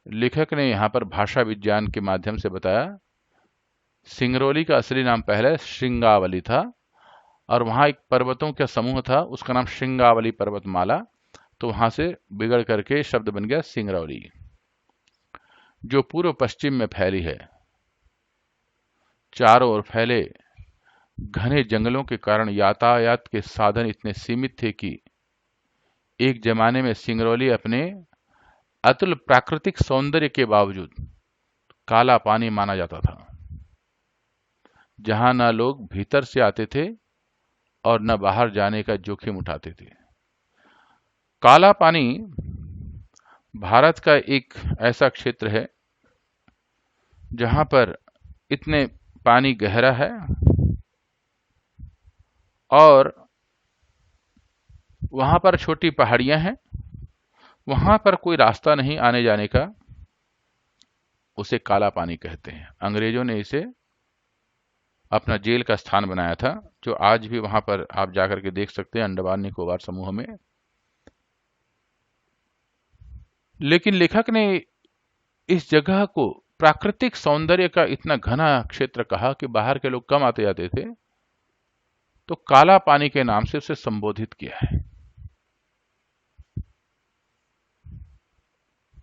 लेखक ने यहां पर भाषा विज्ञान के माध्यम से बताया सिंगरौली का असली नाम पहले श्रृंगावली था और वहां एक पर्वतों का समूह था, उसका नाम श्रृंगावली पर्वतमाला, तो वहां से बिगड़ करके शब्द बन गया सिंगरौली, जो पूर्व पश्चिम में फैली है। चारों ओर फैले घने जंगलों के कारण यातायात के साधन इतने सीमित थे कि एक जमाने में सिंगरौली अपने अतुल प्राकृतिक सौंदर्य के बावजूद काला पानी माना जाता था, जहां न लोग भीतर से आते थे और न बाहर जाने का जोखिम उठाते थे। काला पानी भारत का एक ऐसा क्षेत्र है जहां पर इतने पानी गहरा है और वहां पर छोटी पहाड़ियां हैं, वहां पर कोई रास्ता नहीं आने जाने का, उसे काला पानी कहते हैं। अंग्रेजों ने इसे अपना जेल का स्थान बनाया था, जो आज भी वहां पर आप जाकर के देख सकते हैं अंडमान निकोबार समूह में। लेकिन लेखक ने इस जगह को प्राकृतिक सौंदर्य का इतना घना क्षेत्र कहा कि बाहर के लोग कम आते जाते थे, तो काला पानी के नाम से उसे संबोधित किया है।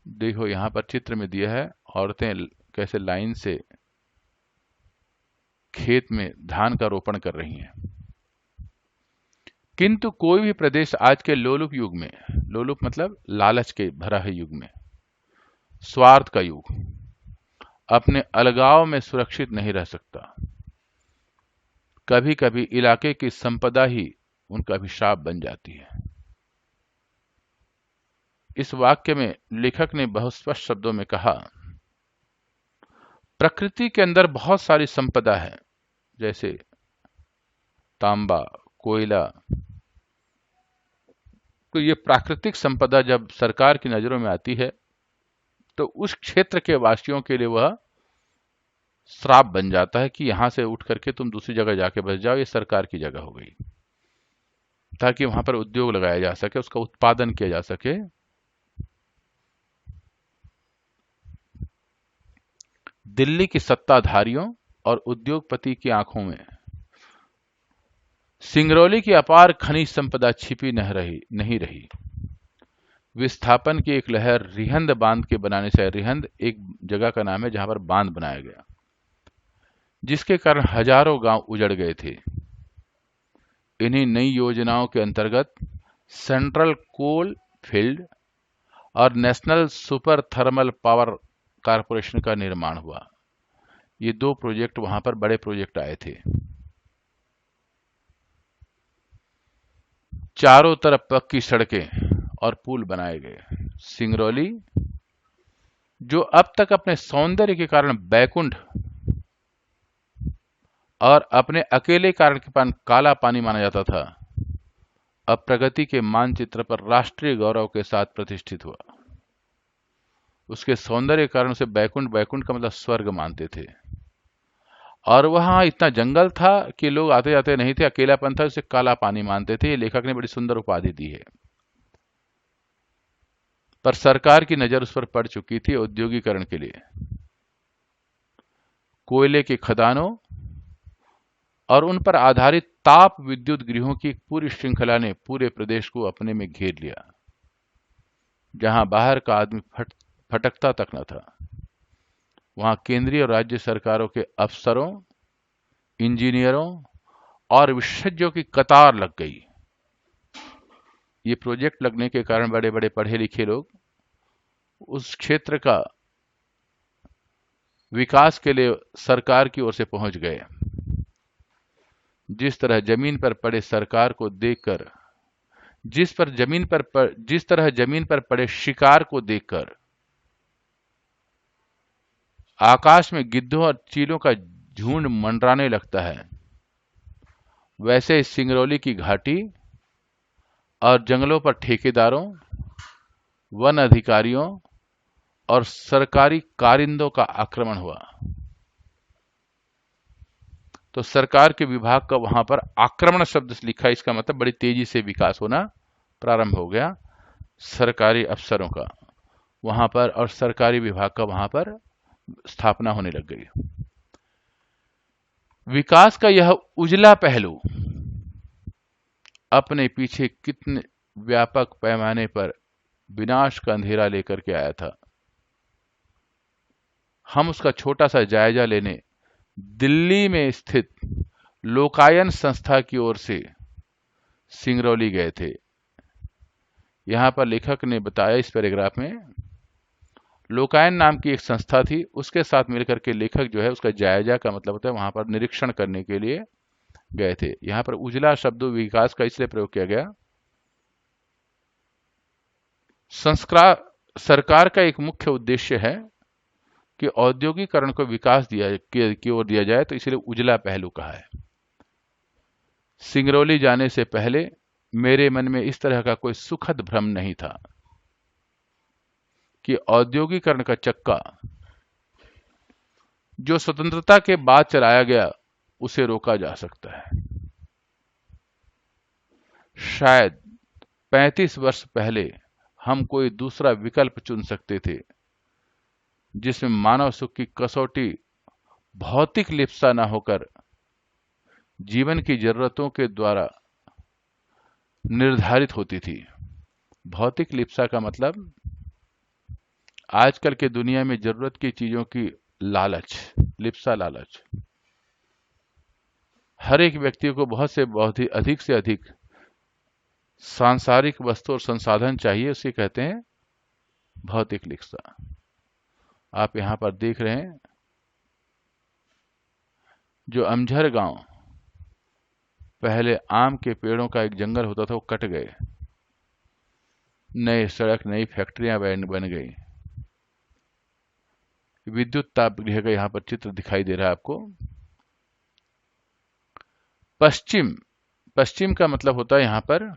देखो यहां पर चित्र में दिया है औरतें कैसे लाइन से खेत में धान का रोपण कर रही हैं। किंतु कोई भी प्रदेश आज के लोलुप युग में, लोलुप मतलब लालच के भरा है युग में, स्वार्थ का युग, अपने अलगाव में सुरक्षित नहीं रह सकता। कभी कभी इलाके की संपदा ही उनका अभिशाप बन जाती है। इस वाक्य में लेखक ने बहुत स्पष्ट शब्दों में कहा, प्रकृति के अंदर बहुत सारी संपदा है, जैसे तांबा, कोयला। तो ये प्राकृतिक संपदा जब सरकार की नजरों में आती है तो उस क्षेत्र के वासियों के लिए वह श्राप बन जाता है कि यहां से उठ करके तुम दूसरी जगह जाके बस जाओ, ये सरकार की जगह हो गई, ताकि वहां पर उद्योग लगाया जा सके, उसका उत्पादन किया जा सके। दिल्ली की सत्ताधारियों और उद्योगपति की आंखों में सिंगरौली की अपार खनिज संपदा छिपी नहीं रही। विस्थापन की एक लहर रिहंद बांध के बनाने से, रिहंद एक जगह का नाम है जहां पर बांध बनाया गया, जिसके कारण हजारों गांव उजड़ गए थे। इन्हीं नई योजनाओं के अंतर्गत सेंट्रल कोल फील्ड और national super thermal power corporation का निर्माण हुआ। ये दो प्रोजेक्ट वहां पर बड़े प्रोजेक्ट आए थे। चारों तरफ पक्की सड़कें और पुल बनाए गए। सिंगरौली, जो अब तक अपने सौंदर्य के कारण बैकुंठ और अपने अकेले कारण के पान काला पानी माना जाता था, अब प्रगति के मानचित्र पर राष्ट्रीय गौरव के साथ प्रतिष्ठित हुआ। उसके सौंदर्य के कारण उसे बैकुंठ, बैकुंठ का मतलब स्वर्ग मानते थे। और वहां इतना जंगल था कि लोग आते जाते नहीं थे, अकेलापन था, उसे काला पानी मानते थे। ये लेखक ने बड़ी सुंदर उपाधि दी है। पर सरकार की नजर उस पर पड़ चुकी थी औद्योगिकरण के लिए। कोयले के खदानों और उन पर आधारित ताप विद्युत गृहों की पूरी श्रृंखला ने पूरे प्रदेश को अपने में घेर लिया, जहां बाहर का आदमी फटकता तक न था। वहां केंद्रीय और राज्य सरकारों के अफसरों, इंजीनियरों और विशेषज्ञों की कतार लग गई। ये प्रोजेक्ट लगने के कारण बड़े बड़े पढ़े लिखे लोग उस क्षेत्र का विकास के लिए सरकार की ओर से पहुंच गए। जिस तरह जमीन पर पड़े सरकार को देखकर जिस तरह जमीन पर पड़े शिकार को देखकर आकाश में गिद्धों और चीलों का झुंड मंडराने लगता है, वैसे सिंगरौली की घाटी और जंगलों पर ठेकेदारों, वन अधिकारियों और सरकारी कारिंदों का आक्रमण हुआ। तो सरकार के विभाग का वहां पर आक्रमण शब्द से लिखा, इसका मतलब बड़ी तेजी से विकास होना प्रारंभ हो गया सरकारी अफसरों का वहां पर, और सरकारी विभाग का वहां पर स्थापना होने लग गई। विकास का यह उजला पहलू अपने पीछे कितने व्यापक पैमाने पर विनाश का अंधेरा लेकर के आया था, हम उसका छोटा सा जायजा लेने दिल्ली में स्थित लोकायन संस्था की ओर से सिंगरौली गए थे। यहां पर लेखक ने बताया इस पैराग्राफ में, लोकायन नाम की एक संस्था थी, उसके साथ मिलकर के लेखक जो है उसका जायजा का मतलब होता है वहां पर निरीक्षण करने के लिए गए थे। यहां पर उजला शब्द विकास का इसलिए प्रयोग किया गया, सरकार का एक मुख्य उद्देश्य है कि औद्योगिकरण को विकास की ओर दिया जाए, तो इसलिए उजला पहलू कहा है। सिंगरौली जाने से पहले मेरे मन में इस तरह का कोई सुखद भ्रम नहीं था कि औद्योगिकरण का चक्का जो स्वतंत्रता के बाद चलाया गया उसे रोका जा सकता है। शायद 35 वर्ष पहले हम कोई दूसरा विकल्प चुन सकते थे जिसमें मानव सुख की कसौटी भौतिक लिप्सा न होकर जीवन की जरूरतों के द्वारा निर्धारित होती थी। भौतिक लिप्सा का मतलब आजकल के दुनिया में जरूरत की चीजों की लालच, लिप्सा लालच। हर एक व्यक्ति को बहुत ही अधिक से अधिक सांसारिक वस्तु और संसाधन चाहिए, उसे कहते हैं भौतिक लिप्सा। आप यहां पर देख रहे हैं जो अमझर गांव पहले आम के पेड़ों का एक जंगल होता था, वो कट गए, नई सड़क, नई फैक्ट्रियां बन गई, विद्युत ताप गृह का यहां पर चित्र दिखाई दे रहा है आपको। पश्चिम का मतलब होता है यहां पर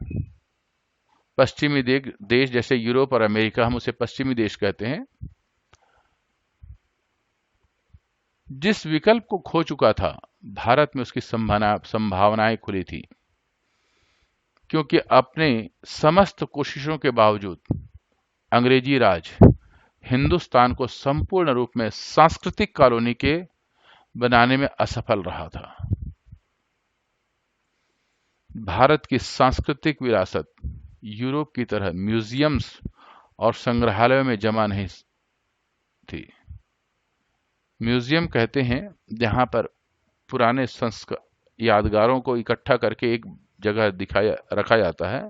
पश्चिमी देश, जैसे यूरोप और अमेरिका, हम उसे पश्चिमी देश कहते हैं। जिस विकल्प को खो चुका था भारत में उसकी संभावनाएं खुली थी, क्योंकि अपने समस्त कोशिशों के बावजूद अंग्रेजी राज हिंदुस्तान को संपूर्ण रूप में सांस्कृतिक कॉलोनी के बनाने में असफल रहा था। भारत की सांस्कृतिक विरासत यूरोप की तरह म्यूजियम्स और संग्रहालयों में जमा नहीं थी। म्यूजियम कहते हैं जहां पर पुराने यादगारों को इकट्ठा करके एक जगह रखा जाता है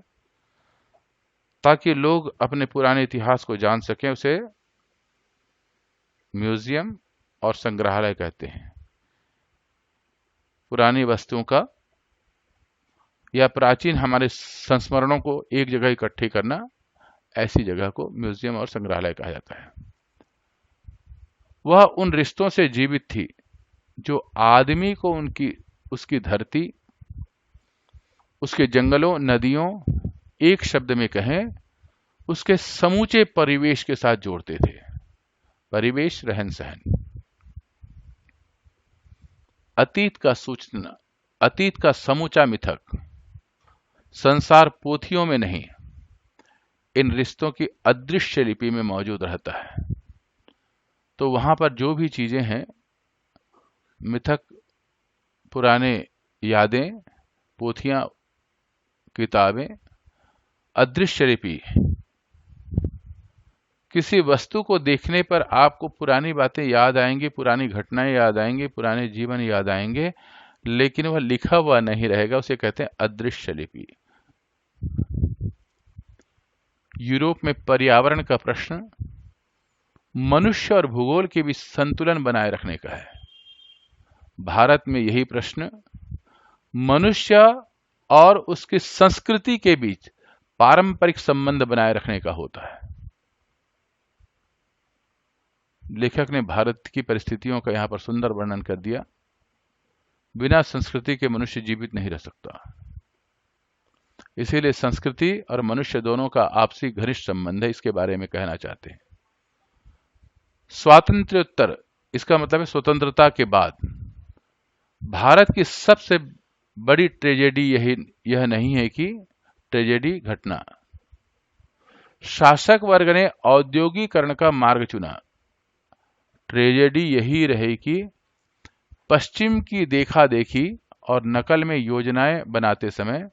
ताकि लोग अपने पुराने इतिहास को जान सकें, उसे म्यूजियम और संग्रहालय कहते हैं। पुरानी वस्तुओं का या प्राचीन हमारे संस्मरणों को एक जगह इकट्ठे करना, ऐसी जगह को म्यूजियम और संग्रहालय कहा जाता है। वह उन रिश्तों से जीवित थी जो आदमी को उसकी धरती, उसके जंगलों, नदियों, एक शब्द में कहें उसके समूचे परिवेश के साथ जोड़ते थे। परिवेश, रहन सहन। अतीत का समूचा मिथक संसार पोथियों में नहीं, इन रिश्तों की अदृश्य लिपि में मौजूद रहता है। तो वहां पर जो भी चीजें हैं, मिथक, पुराने यादें, पोथियां, किताबें, अदृश्य लिपि, किसी वस्तु को देखने पर आपको पुरानी बातें याद आएंगी, पुरानी घटनाएं याद आएंगी, पुराने जीवन याद आएंगे, लेकिन वह लिखा हुआ नहीं रहेगा, उसे कहते हैं अदृश्य लिपि। यूरोप में पर्यावरण का प्रश्न मनुष्य और भूगोल के बीच संतुलन बनाए रखने का है। भारत में यही प्रश्न मनुष्य और उसकी संस्कृति के बीच पारंपरिक संबंध बनाए रखने का होता है। लेखक ने भारत की परिस्थितियों का यहां पर सुंदर वर्णन कर दिया। बिना संस्कृति के मनुष्य जीवित नहीं रह सकता। इसीलिए संस्कृति और मनुष्य दोनों का आपसी घनिष्ठ संबंध है, इसके बारे में कहना चाहते हैं। स्वातंत्र्योत्तर, इसका मतलब है स्वतंत्रता के बाद, भारत की सबसे बड़ी ट्रेजेडी यह नहीं है कि ट्रेजेडी घटना, शासक वर्ग ने औद्योगिकरण का मार्ग चुना। ट्रेजेडी यही रही कि पश्चिम की देखा देखी और नकल में योजनाएं बनाते समय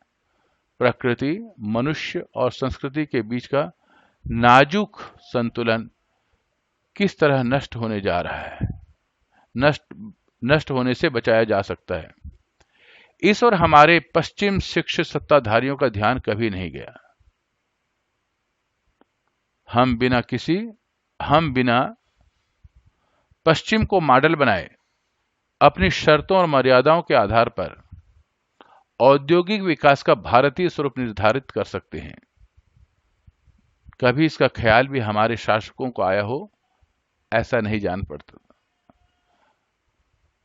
प्रकृति, मनुष्य और संस्कृति के बीच का नाजुक संतुलन किस तरह नष्ट होने जा रहा है, नष्ट होने से बचाया जा सकता है, इस और हमारे पश्चिम शिक्षित सत्ताधारियों का ध्यान कभी नहीं गया। हम बिना पश्चिम को मॉडल बनाए अपनी शर्तों और मर्यादाओं के आधार पर औद्योगिक विकास का भारतीय स्वरूप निर्धारित कर सकते हैं। कभी इसका ख्याल भी हमारे शासकों को आया हो, ऐसा नहीं जान पड़ता।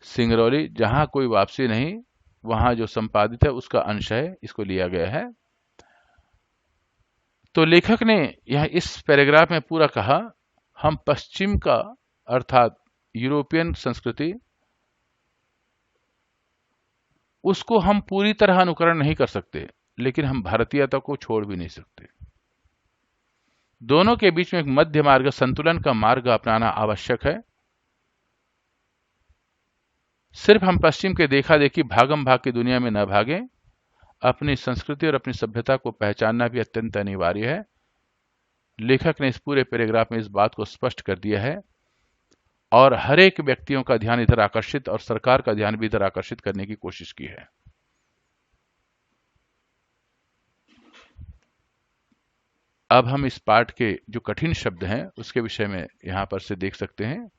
सिंगरौली, जहां कोई वापसी नहीं, वहां जो संपादित है उसका अंश है, इसको लिया गया है। तो लेखक ने यह इस पैराग्राफ में पूरा कहा, हम पश्चिम का अर्थात यूरोपियन संस्कृति, उसको हम पूरी तरह अनुकरण नहीं कर सकते, लेकिन हम भारतीयता को छोड़ भी नहीं सकते। दोनों के बीच में एक मध्य मार्ग, संतुलन का मार्ग अपनाना आवश्यक है। सिर्फ हम पश्चिम के देखा देखी भागम भाग की दुनिया में न भागें, अपनी संस्कृति और अपनी सभ्यता को पहचानना भी अत्यंत अनिवार्य है। लेखक ने इस पूरे पैराग्राफ में इस बात को स्पष्ट कर दिया है और हर एक व्यक्तियों का ध्यान इधर आकर्षित और सरकार का ध्यान भी इधर आकर्षित करने की कोशिश की है। अब हम इस पाठ के जो कठिन शब्द हैं उसके विषय में यहां पर से देख सकते हैं।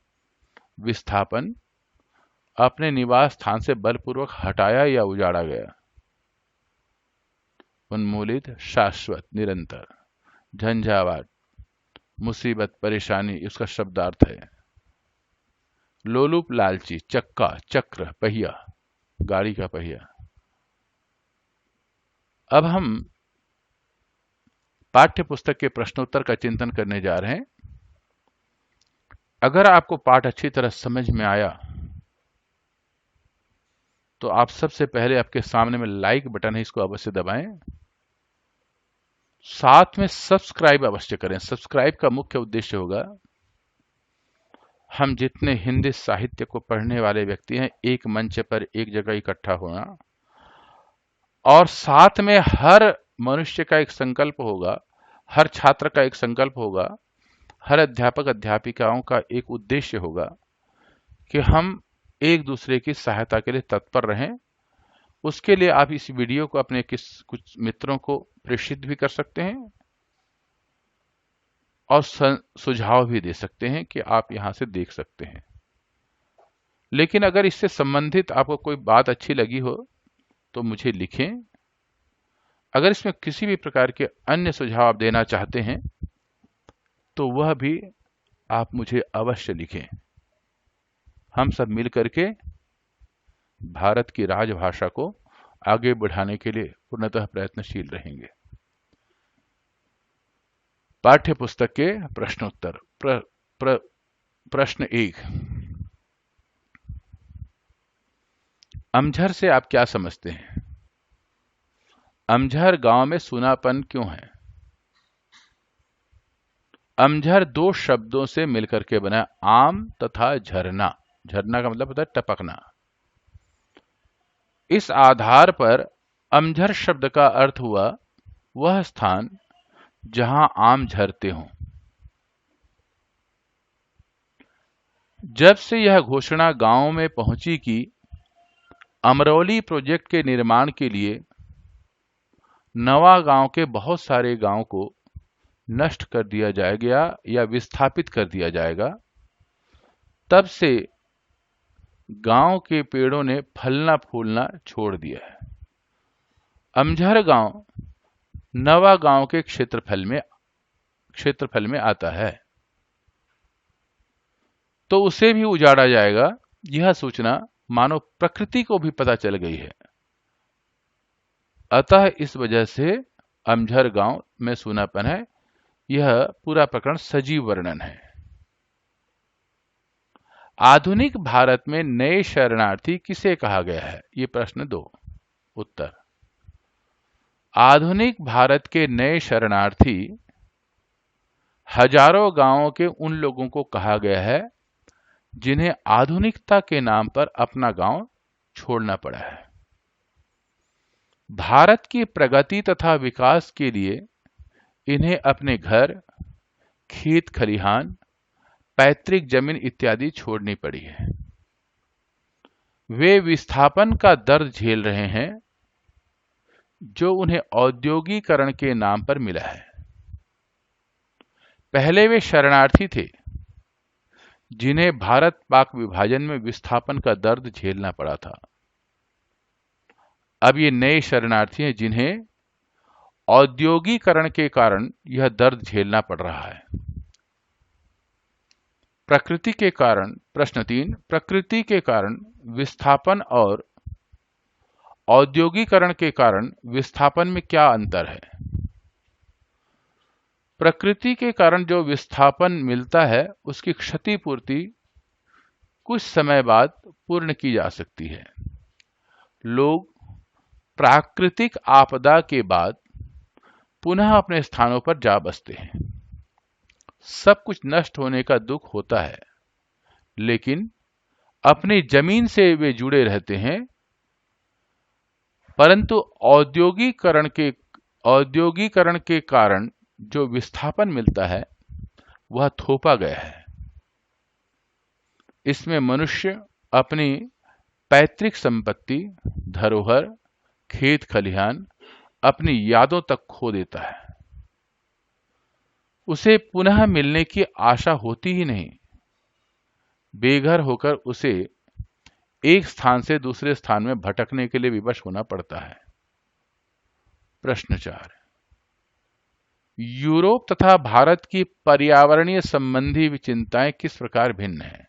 विस्थापन, अपने निवास स्थान से बलपूर्वक हटाया या उजाड़ा गया। उन्मूलित, शाश्वत, निरंतर। झंझावात, मुसीबत, परेशानी, उसका शब्दार्थ है। लोलुप, लालची, चक्का, चक्र, पहिया, गाड़ी का पहिया। अब हम पाठ्य पुस्तक के प्रश्नोत्तर का चिंतन करने जा रहे हैं। अगर आपको पाठ अच्छी तरह समझ में आया तो आप सबसे पहले आपके सामने में लाइक बटन है, इसको अवश्य दबाएं। साथ में सब्सक्राइब अवश्य करें। सब्सक्राइब का मुख्य उद्देश्य होगा, हम जितने हिंदी साहित्य को पढ़ने वाले व्यक्ति हैं, एक मंच पर एक जगह इकट्ठा होना, और साथ में हर मनुष्य का एक संकल्प होगा, हर छात्र का एक संकल्प होगा, हर अध्यापक अध्यापिकाओं का एक उद्देश्य होगा कि हम एक दूसरे की सहायता के लिए तत्पर रहें। उसके लिए आप इस वीडियो को अपने कुछ मित्रों को प्रेषित भी कर सकते हैं और सुझाव भी दे सकते हैं कि आप यहां से देख सकते हैं। लेकिन अगर इससे संबंधित आपको कोई बात अच्छी लगी हो तो मुझे लिखें। अगर इसमें किसी भी प्रकार के अन्य सुझाव आप देना चाहते हैं तो वह भी आप मुझे अवश्य लिखें। हम सब मिल करके भारत की राजभाषा को आगे बढ़ाने के लिए पूर्णतः प्रयत्नशील रहेंगे। पाठ्य पुस्तक के प्रश्नोत्तर। प्रश्न 1, अमझर से आप क्या समझते हैं? अमझर गांव में सूनापन क्यों है? अमझर दो शब्दों से मिलकर के बना, आम तथा झरना। झरना का मतलब होता है टपकना। इस आधार पर अमझर शब्द का अर्थ हुआ वह स्थान जहां आम झरते हों। जब से यह घोषणा गांव में पहुंची कि अमरौली प्रोजेक्ट के निर्माण के लिए नवा गांव के बहुत सारे गांव को नष्ट कर दिया जाएगा या विस्थापित कर दिया जाएगा, तब से गांव के पेड़ों ने फलना फूलना छोड़ दिया है। अमझर गांव नवा गांव के क्षेत्रफल में आता है, तो उसे भी उजाड़ा जाएगा। यह सूचना मानो प्रकृति को भी पता चल गई है। अतः इस वजह से अमझर गांव में सूनापन है। यह पूरा प्रकरण सजीव वर्णन है। आधुनिक भारत में नए शरणार्थी किसे कहा गया है? ये प्रश्न 2। उत्तर, आधुनिक भारत के नए शरणार्थी हजारों गांवों के उन लोगों को कहा गया है जिन्हें आधुनिकता के नाम पर अपना गांव छोड़ना पड़ा है। भारत की प्रगति तथा विकास के लिए इन्हें अपने घर, खेत खलिहान, पैतृक जमीन इत्यादि छोड़नी पड़ी है। वे विस्थापन का दर्द झेल रहे हैं जो उन्हें औद्योगिकरण के नाम पर मिला है। पहले वे शरणार्थी थे जिन्हें भारत पाक विभाजन में विस्थापन का दर्द झेलना पड़ा था। अब ये नए शरणार्थी हैं जिन्हें औद्योगिकरण के कारण यह दर्द झेलना पड़ रहा है। प्रकृति के कारण, प्रश्न 3, प्रकृति के कारण विस्थापन और औद्योगिकरण के कारण विस्थापन में क्या अंतर है? प्रकृति के कारण जो विस्थापन मिलता है उसकी क्षतिपूर्ति कुछ समय बाद पूर्ण की जा सकती है। लोग प्राकृतिक आपदा के बाद पुनः अपने स्थानों पर जा बसते हैं। सब कुछ नष्ट होने का दुख होता है, लेकिन अपनी जमीन से वे जुड़े रहते हैं। परंतु औद्योगिकरण के कारण जो विस्थापन मिलता है वह थोपा गया है। इसमें मनुष्य अपनी पैतृक संपत्ति, धरोहर, खेत खलिहान, अपनी यादों तक खो देता है। उसे पुनः मिलने की आशा होती ही नहीं। बेघर होकर उसे एक स्थान से दूसरे स्थान में भटकने के लिए विवश होना पड़ता है। प्रश्न 4, यूरोप तथा भारत की पर्यावरणीय संबंधी चिंताएं किस प्रकार भिन्न हैं?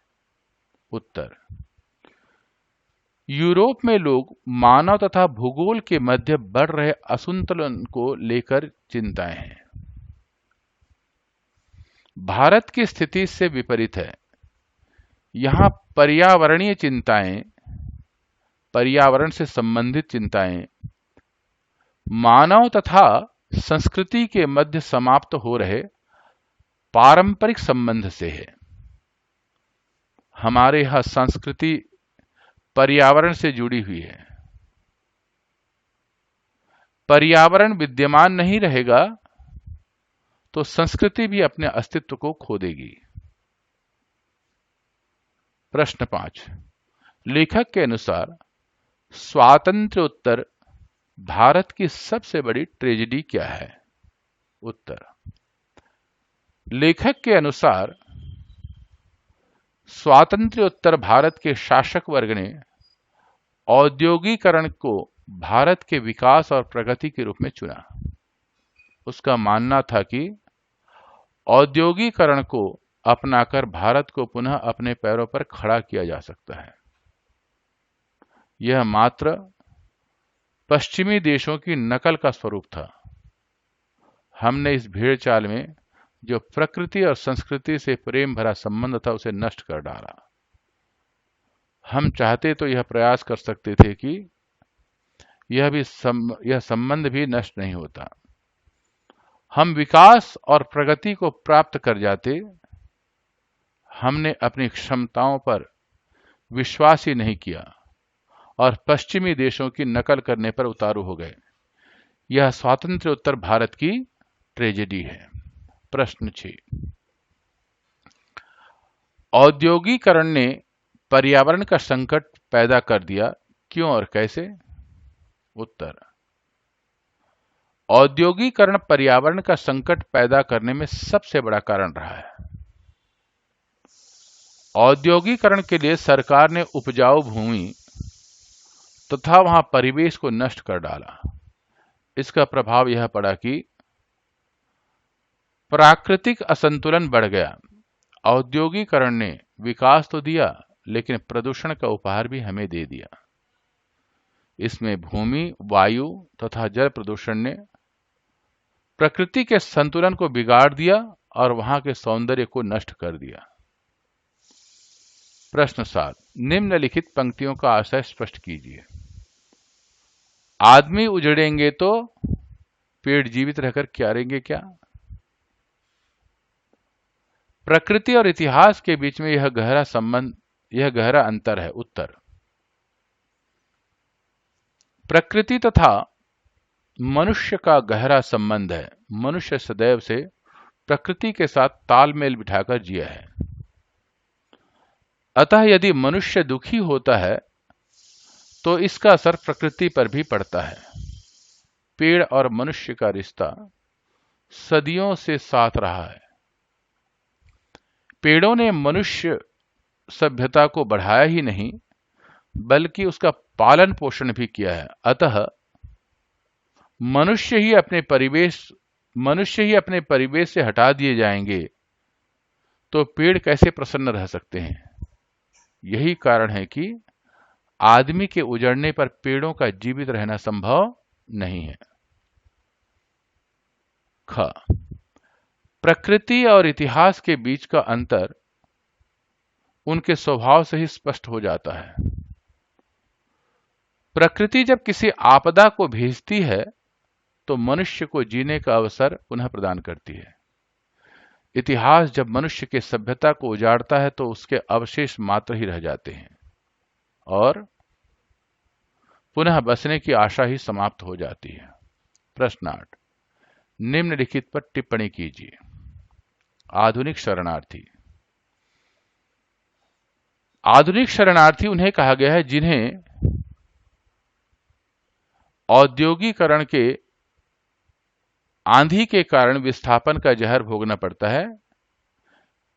उत्तर, यूरोप में लोग मानव तथा भूगोल के मध्य बढ़ रहे असंतुलन को लेकर चिंताएं हैं। भारत की स्थिति इससे विपरीत है। यहां पर्यावरणीय चिंताएं, पर्यावरण से संबंधित चिंताएं मानव तथा संस्कृति के मध्य समाप्त हो रहे पारंपरिक संबंध से है। हमारे यहां संस्कृति पर्यावरण से जुड़ी हुई है। पर्यावरण विद्यमान नहीं रहेगा तो संस्कृति भी अपने अस्तित्व को खो देगी। प्रश्न 5, लेखक के अनुसार स्वातंत्र्योत्तर भारत की सबसे बड़ी ट्रेजेडी क्या है? उत्तर, लेखक के अनुसार स्वातंत्र्योत्तर भारत के शासक वर्ग ने औद्योगिकरण को भारत के विकास और प्रगति के रूप में चुना। उसका मानना था कि औद्योगिकरण को अपनाकर भारत को पुनः अपने पैरों पर खड़ा किया जा सकता है। यह मात्र पश्चिमी देशों की नकल का स्वरूप था। हमने इस भेड़ चाल में जो प्रकृति और संस्कृति से प्रेम भरा संबंध था उसे नष्ट कर डाला। हम चाहते तो यह प्रयास कर सकते थे कि यह संबंध भी नष्ट नहीं होता। हम विकास और प्रगति को प्राप्त कर जाते। हमने अपनी क्षमताओं पर विश्वास ही नहीं किया और पश्चिमी देशों की नकल करने पर उतारू हो गए। यह स्वातंत्र्योत्तर भारत की ट्रेजेडी है। प्रश्न 6, औद्योगिकरण ने पर्यावरण का संकट पैदा कर दिया, क्यों और कैसे? उत्तर, औद्योगिकरण पर्यावरण का संकट पैदा करने में सबसे बड़ा कारण रहा है। औद्योगिकरण के लिए सरकार ने उपजाऊ भूमि तथा वहां परिवेश को नष्ट कर डाला। इसका प्रभाव यह पड़ा कि प्राकृतिक असंतुलन बढ़ गया। औद्योगिकरण ने विकास तो दिया, लेकिन प्रदूषण का उपहार भी हमें दे दिया। इसमें भूमि, वायु तथा जल प्रदूषण ने प्रकृति के संतुलन को बिगाड़ दिया और वहां के सौंदर्य को नष्ट कर दिया। प्रश्न 7, निम्नलिखित पंक्तियों का आशय स्पष्ट कीजिए। आदमी उजड़ेंगे तो पेड़ जीवित रहकर क्या करेंगे क्या? प्रकृति और इतिहास के बीच में यह गहरा अंतर है। उत्तर, प्रकृति तथा मनुष्य का गहरा संबंध है। मनुष्य सदैव से प्रकृति के साथ तालमेल बिठाकर जिया है। अतः यदि मनुष्य दुखी होता है तो इसका असर प्रकृति पर भी पड़ता है। पेड़ और मनुष्य का रिश्ता सदियों से साथ रहा है। पेड़ों ने मनुष्य सभ्यता को बढ़ाया ही नहीं, बल्कि उसका पालन पोषण भी किया है। अतः मनुष्य ही अपने परिवेश से हटा दिए जाएंगे तो पेड़ कैसे प्रसन्न रह सकते हैं? यही कारण है कि आदमी के उजड़ने पर पेड़ों का जीवित रहना संभव नहीं है। ख, प्रकृति और इतिहास के बीच का अंतर उनके स्वभाव से ही स्पष्ट हो जाता है। प्रकृति जब किसी आपदा को भेजती है तो मनुष्य को जीने का अवसर पुनः प्रदान करती है। इतिहास जब मनुष्य के सभ्यता को उजाड़ता है तो उसके अवशेष मात्र ही रह जाते हैं और पुनः बसने की आशा ही समाप्त हो जाती है। प्रश्न 8, निम्नलिखित पर टिप्पणी कीजिए। आधुनिक शरणार्थी। आधुनिक शरणार्थी उन्हें कहा गया है जिन्हें औद्योगिकरण के आंधी के कारण विस्थापन का जहर भोगना पड़ता है।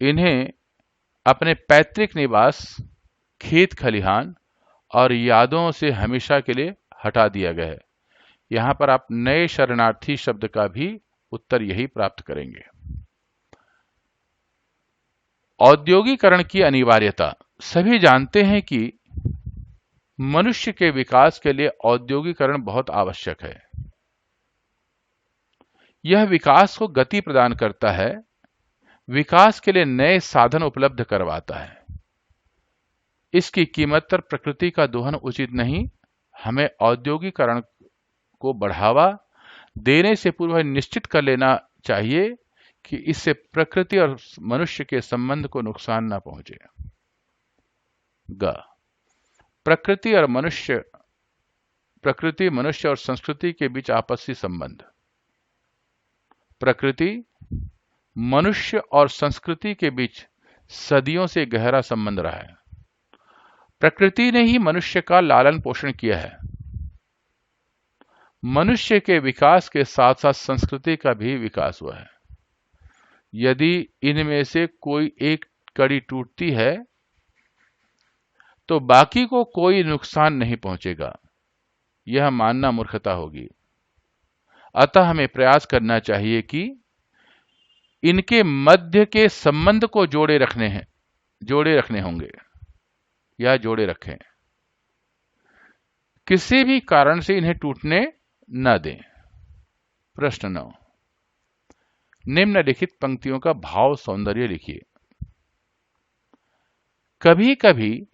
इन्हें अपने पैतृक निवास, खेत खलिहान और यादों से हमेशा के लिए हटा दिया गया है। यहां पर आप नए शरणार्थी शब्द का भी उत्तर यही प्राप्त करेंगे। औद्योगिकरण की अनिवार्यता। सभी जानते हैं कि मनुष्य के विकास के लिए औद्योगिकरण बहुत आवश्यक है। यह विकास को गति प्रदान करता है, विकास के लिए नए साधन उपलब्ध करवाता है। इसकी कीमत पर प्रकृति का दोहन उचित नहीं। हमें औद्योगिकरण को बढ़ावा देने से पूर्व निश्चित कर लेना चाहिए कि इससे प्रकृति और मनुष्य के संबंध को नुकसान न पहुंचे। ग, प्रकृति मनुष्य और संस्कृति के बीच आपसी संबंध। प्रकृति, मनुष्य और संस्कृति के बीच सदियों से गहरा संबंध रहा है। प्रकृति ने ही मनुष्य का लालन पोषण किया है। मनुष्य के विकास के साथ साथ संस्कृति का भी विकास हुआ है। यदि इनमें से कोई एक कड़ी टूटती है तो बाकी को कोई नुकसान नहीं पहुंचेगा। यह मानना मूर्खता होगी। अतः हमें प्रयास करना चाहिए कि इनके मध्य के संबंध को जोड़े रखने होंगे या जोड़े रखें। किसी भी कारण से इन्हें टूटने न दें। प्रश्न 9, निम्नलिखित पंक्तियों का भाव सौंदर्य लिखिए। कभी कभी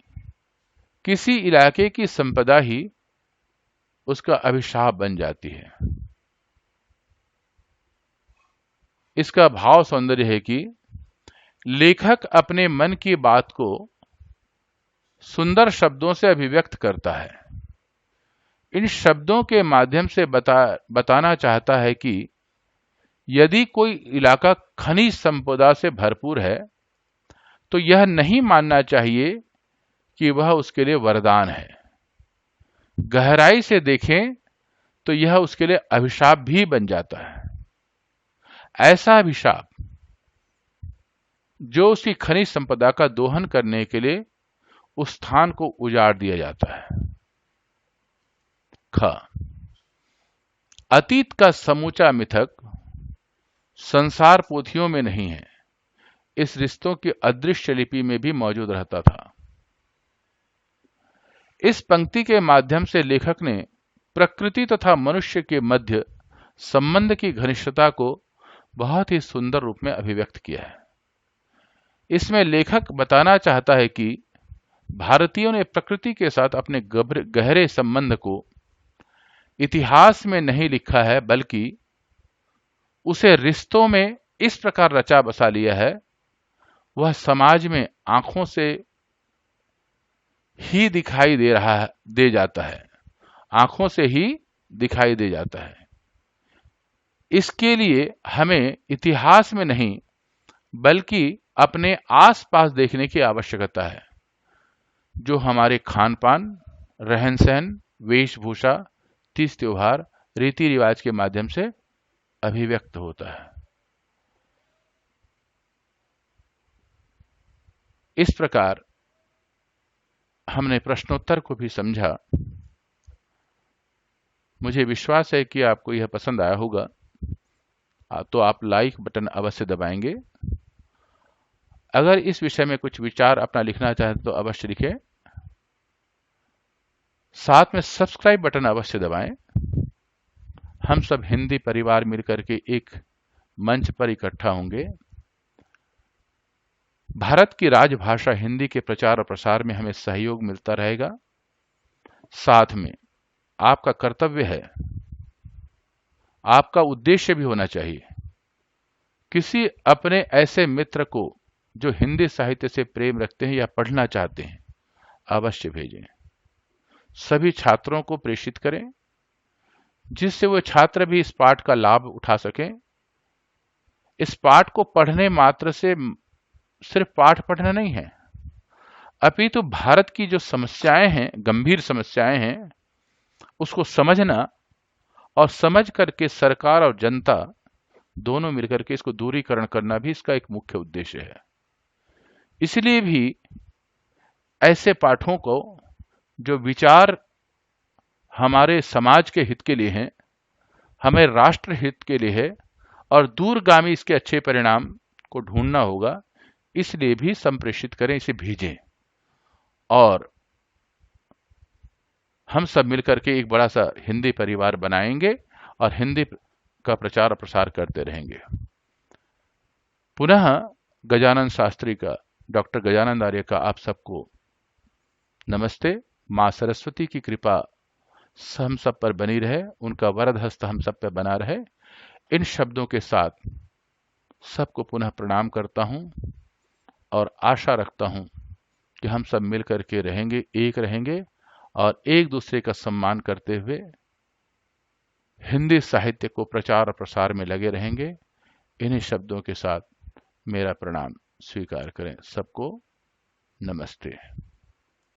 किसी इलाके की संपदा ही उसका अभिशाप बन जाती है। इसका भाव सौंदर्य है कि लेखक अपने मन की बात को सुंदर शब्दों से अभिव्यक्त करता है। इन शब्दों के माध्यम से बताना चाहता है कि यदि कोई इलाका खनिज संपदा से भरपूर है तो यह नहीं मानना चाहिए कि वह उसके लिए वरदान है। गहराई से देखें तो यह उसके लिए अभिशाप भी बन जाता है। ऐसा अभिशाप जो उसकी खनिज संपदा का दोहन करने के लिए उस स्थान को उजाड़ दिया जाता है। ख, अतीत का समूचा मिथक संसार पोथियों में नहीं है, इस रिश्तों की अदृश्य लिपि में भी मौजूद रहता था। इस पंक्ति के माध्यम से लेखक ने प्रकृति तथा मनुष्य के मध्य संबंध की घनिष्ठता को बहुत ही सुंदर रूप में अभिव्यक्त किया है। इसमें लेखक बताना चाहता है कि भारतीयों ने प्रकृति के साथ अपने गहरे संबंध को इतिहास में नहीं लिखा है, बल्कि उसे रिश्तों में इस प्रकार रचा बसा लिया है, वह समाज में आंखों से ही दिखाई दे जाता है, आंखों से ही दिखाई दे जाता है। इसके लिए हमें इतिहास में नहीं बल्कि अपने आसपास देखने की आवश्यकता है, जो हमारे खान पान, रहन सहन, वेशभूषा, तीज त्योहार, रीति रिवाज के माध्यम से अभिव्यक्त होता है। इस प्रकार हमने प्रश्नोत्तर को भी समझा। मुझे विश्वास है कि आपको यह पसंद आया होगा, तो आप लाइक बटन अवश्य दबाएंगे। अगर इस विषय में कुछ विचार अपना लिखना चाहते तो अवश्य लिखें। साथ में सब्सक्राइब बटन अवश्य दबाएं। हम सब हिंदी परिवार मिलकर के एक मंच पर इकट्ठा होंगे। भारत की राजभाषा हिंदी के प्रचार और प्रसार में हमें सहयोग मिलता रहेगा। साथ में आपका कर्तव्य है, आपका उद्देश्य भी होना चाहिए, किसी अपने ऐसे मित्र को जो हिंदी साहित्य से प्रेम रखते हैं या पढ़ना चाहते हैं, अवश्य भेजें। सभी छात्रों को प्रेषित करें, जिससे वो छात्र भी इस पाठ का लाभ उठा सकें। इस पाठ को पढ़ने मात्र से सिर्फ पाठ पढ़ना नहीं है, अपितु भारत की जो समस्याएं हैं, गंभीर समस्याएं हैं, उसको समझना और समझ करके सरकार और जनता दोनों मिलकर के इसको दूरीकरण करना भी इसका एक मुख्य उद्देश्य है। इसलिए भी ऐसे पाठों को, जो विचार हमारे समाज के हित के लिए हैं, हमें राष्ट्र हित के लिए है और दूरगामी इसके अच्छे परिणाम को ढूंढना होगा, इसलिए भी संप्रेषित करें, इसे भेजें और हम सब मिलकर के एक बड़ा सा हिंदी परिवार बनाएंगे और हिंदी का प्रचार और प्रसार करते रहेंगे। पुनः गजानन शास्त्री का, डॉक्टर गजानन आर्य का आप सबको नमस्ते। मां सरस्वती की कृपा हम सब पर बनी रहे, उनका वरद हस्त हम सब पर बना रहे। इन शब्दों के साथ सबको पुनः प्रणाम करता हूं और आशा रखता हूं कि हम सब मिलकर के रहेंगे, एक रहेंगे और एक दूसरे का सम्मान करते हुए हिंदी साहित्य को प्रचार और प्रसार में लगे रहेंगे। इन्हीं शब्दों के साथ मेरा प्रणाम स्वीकार करें। सबको नमस्ते।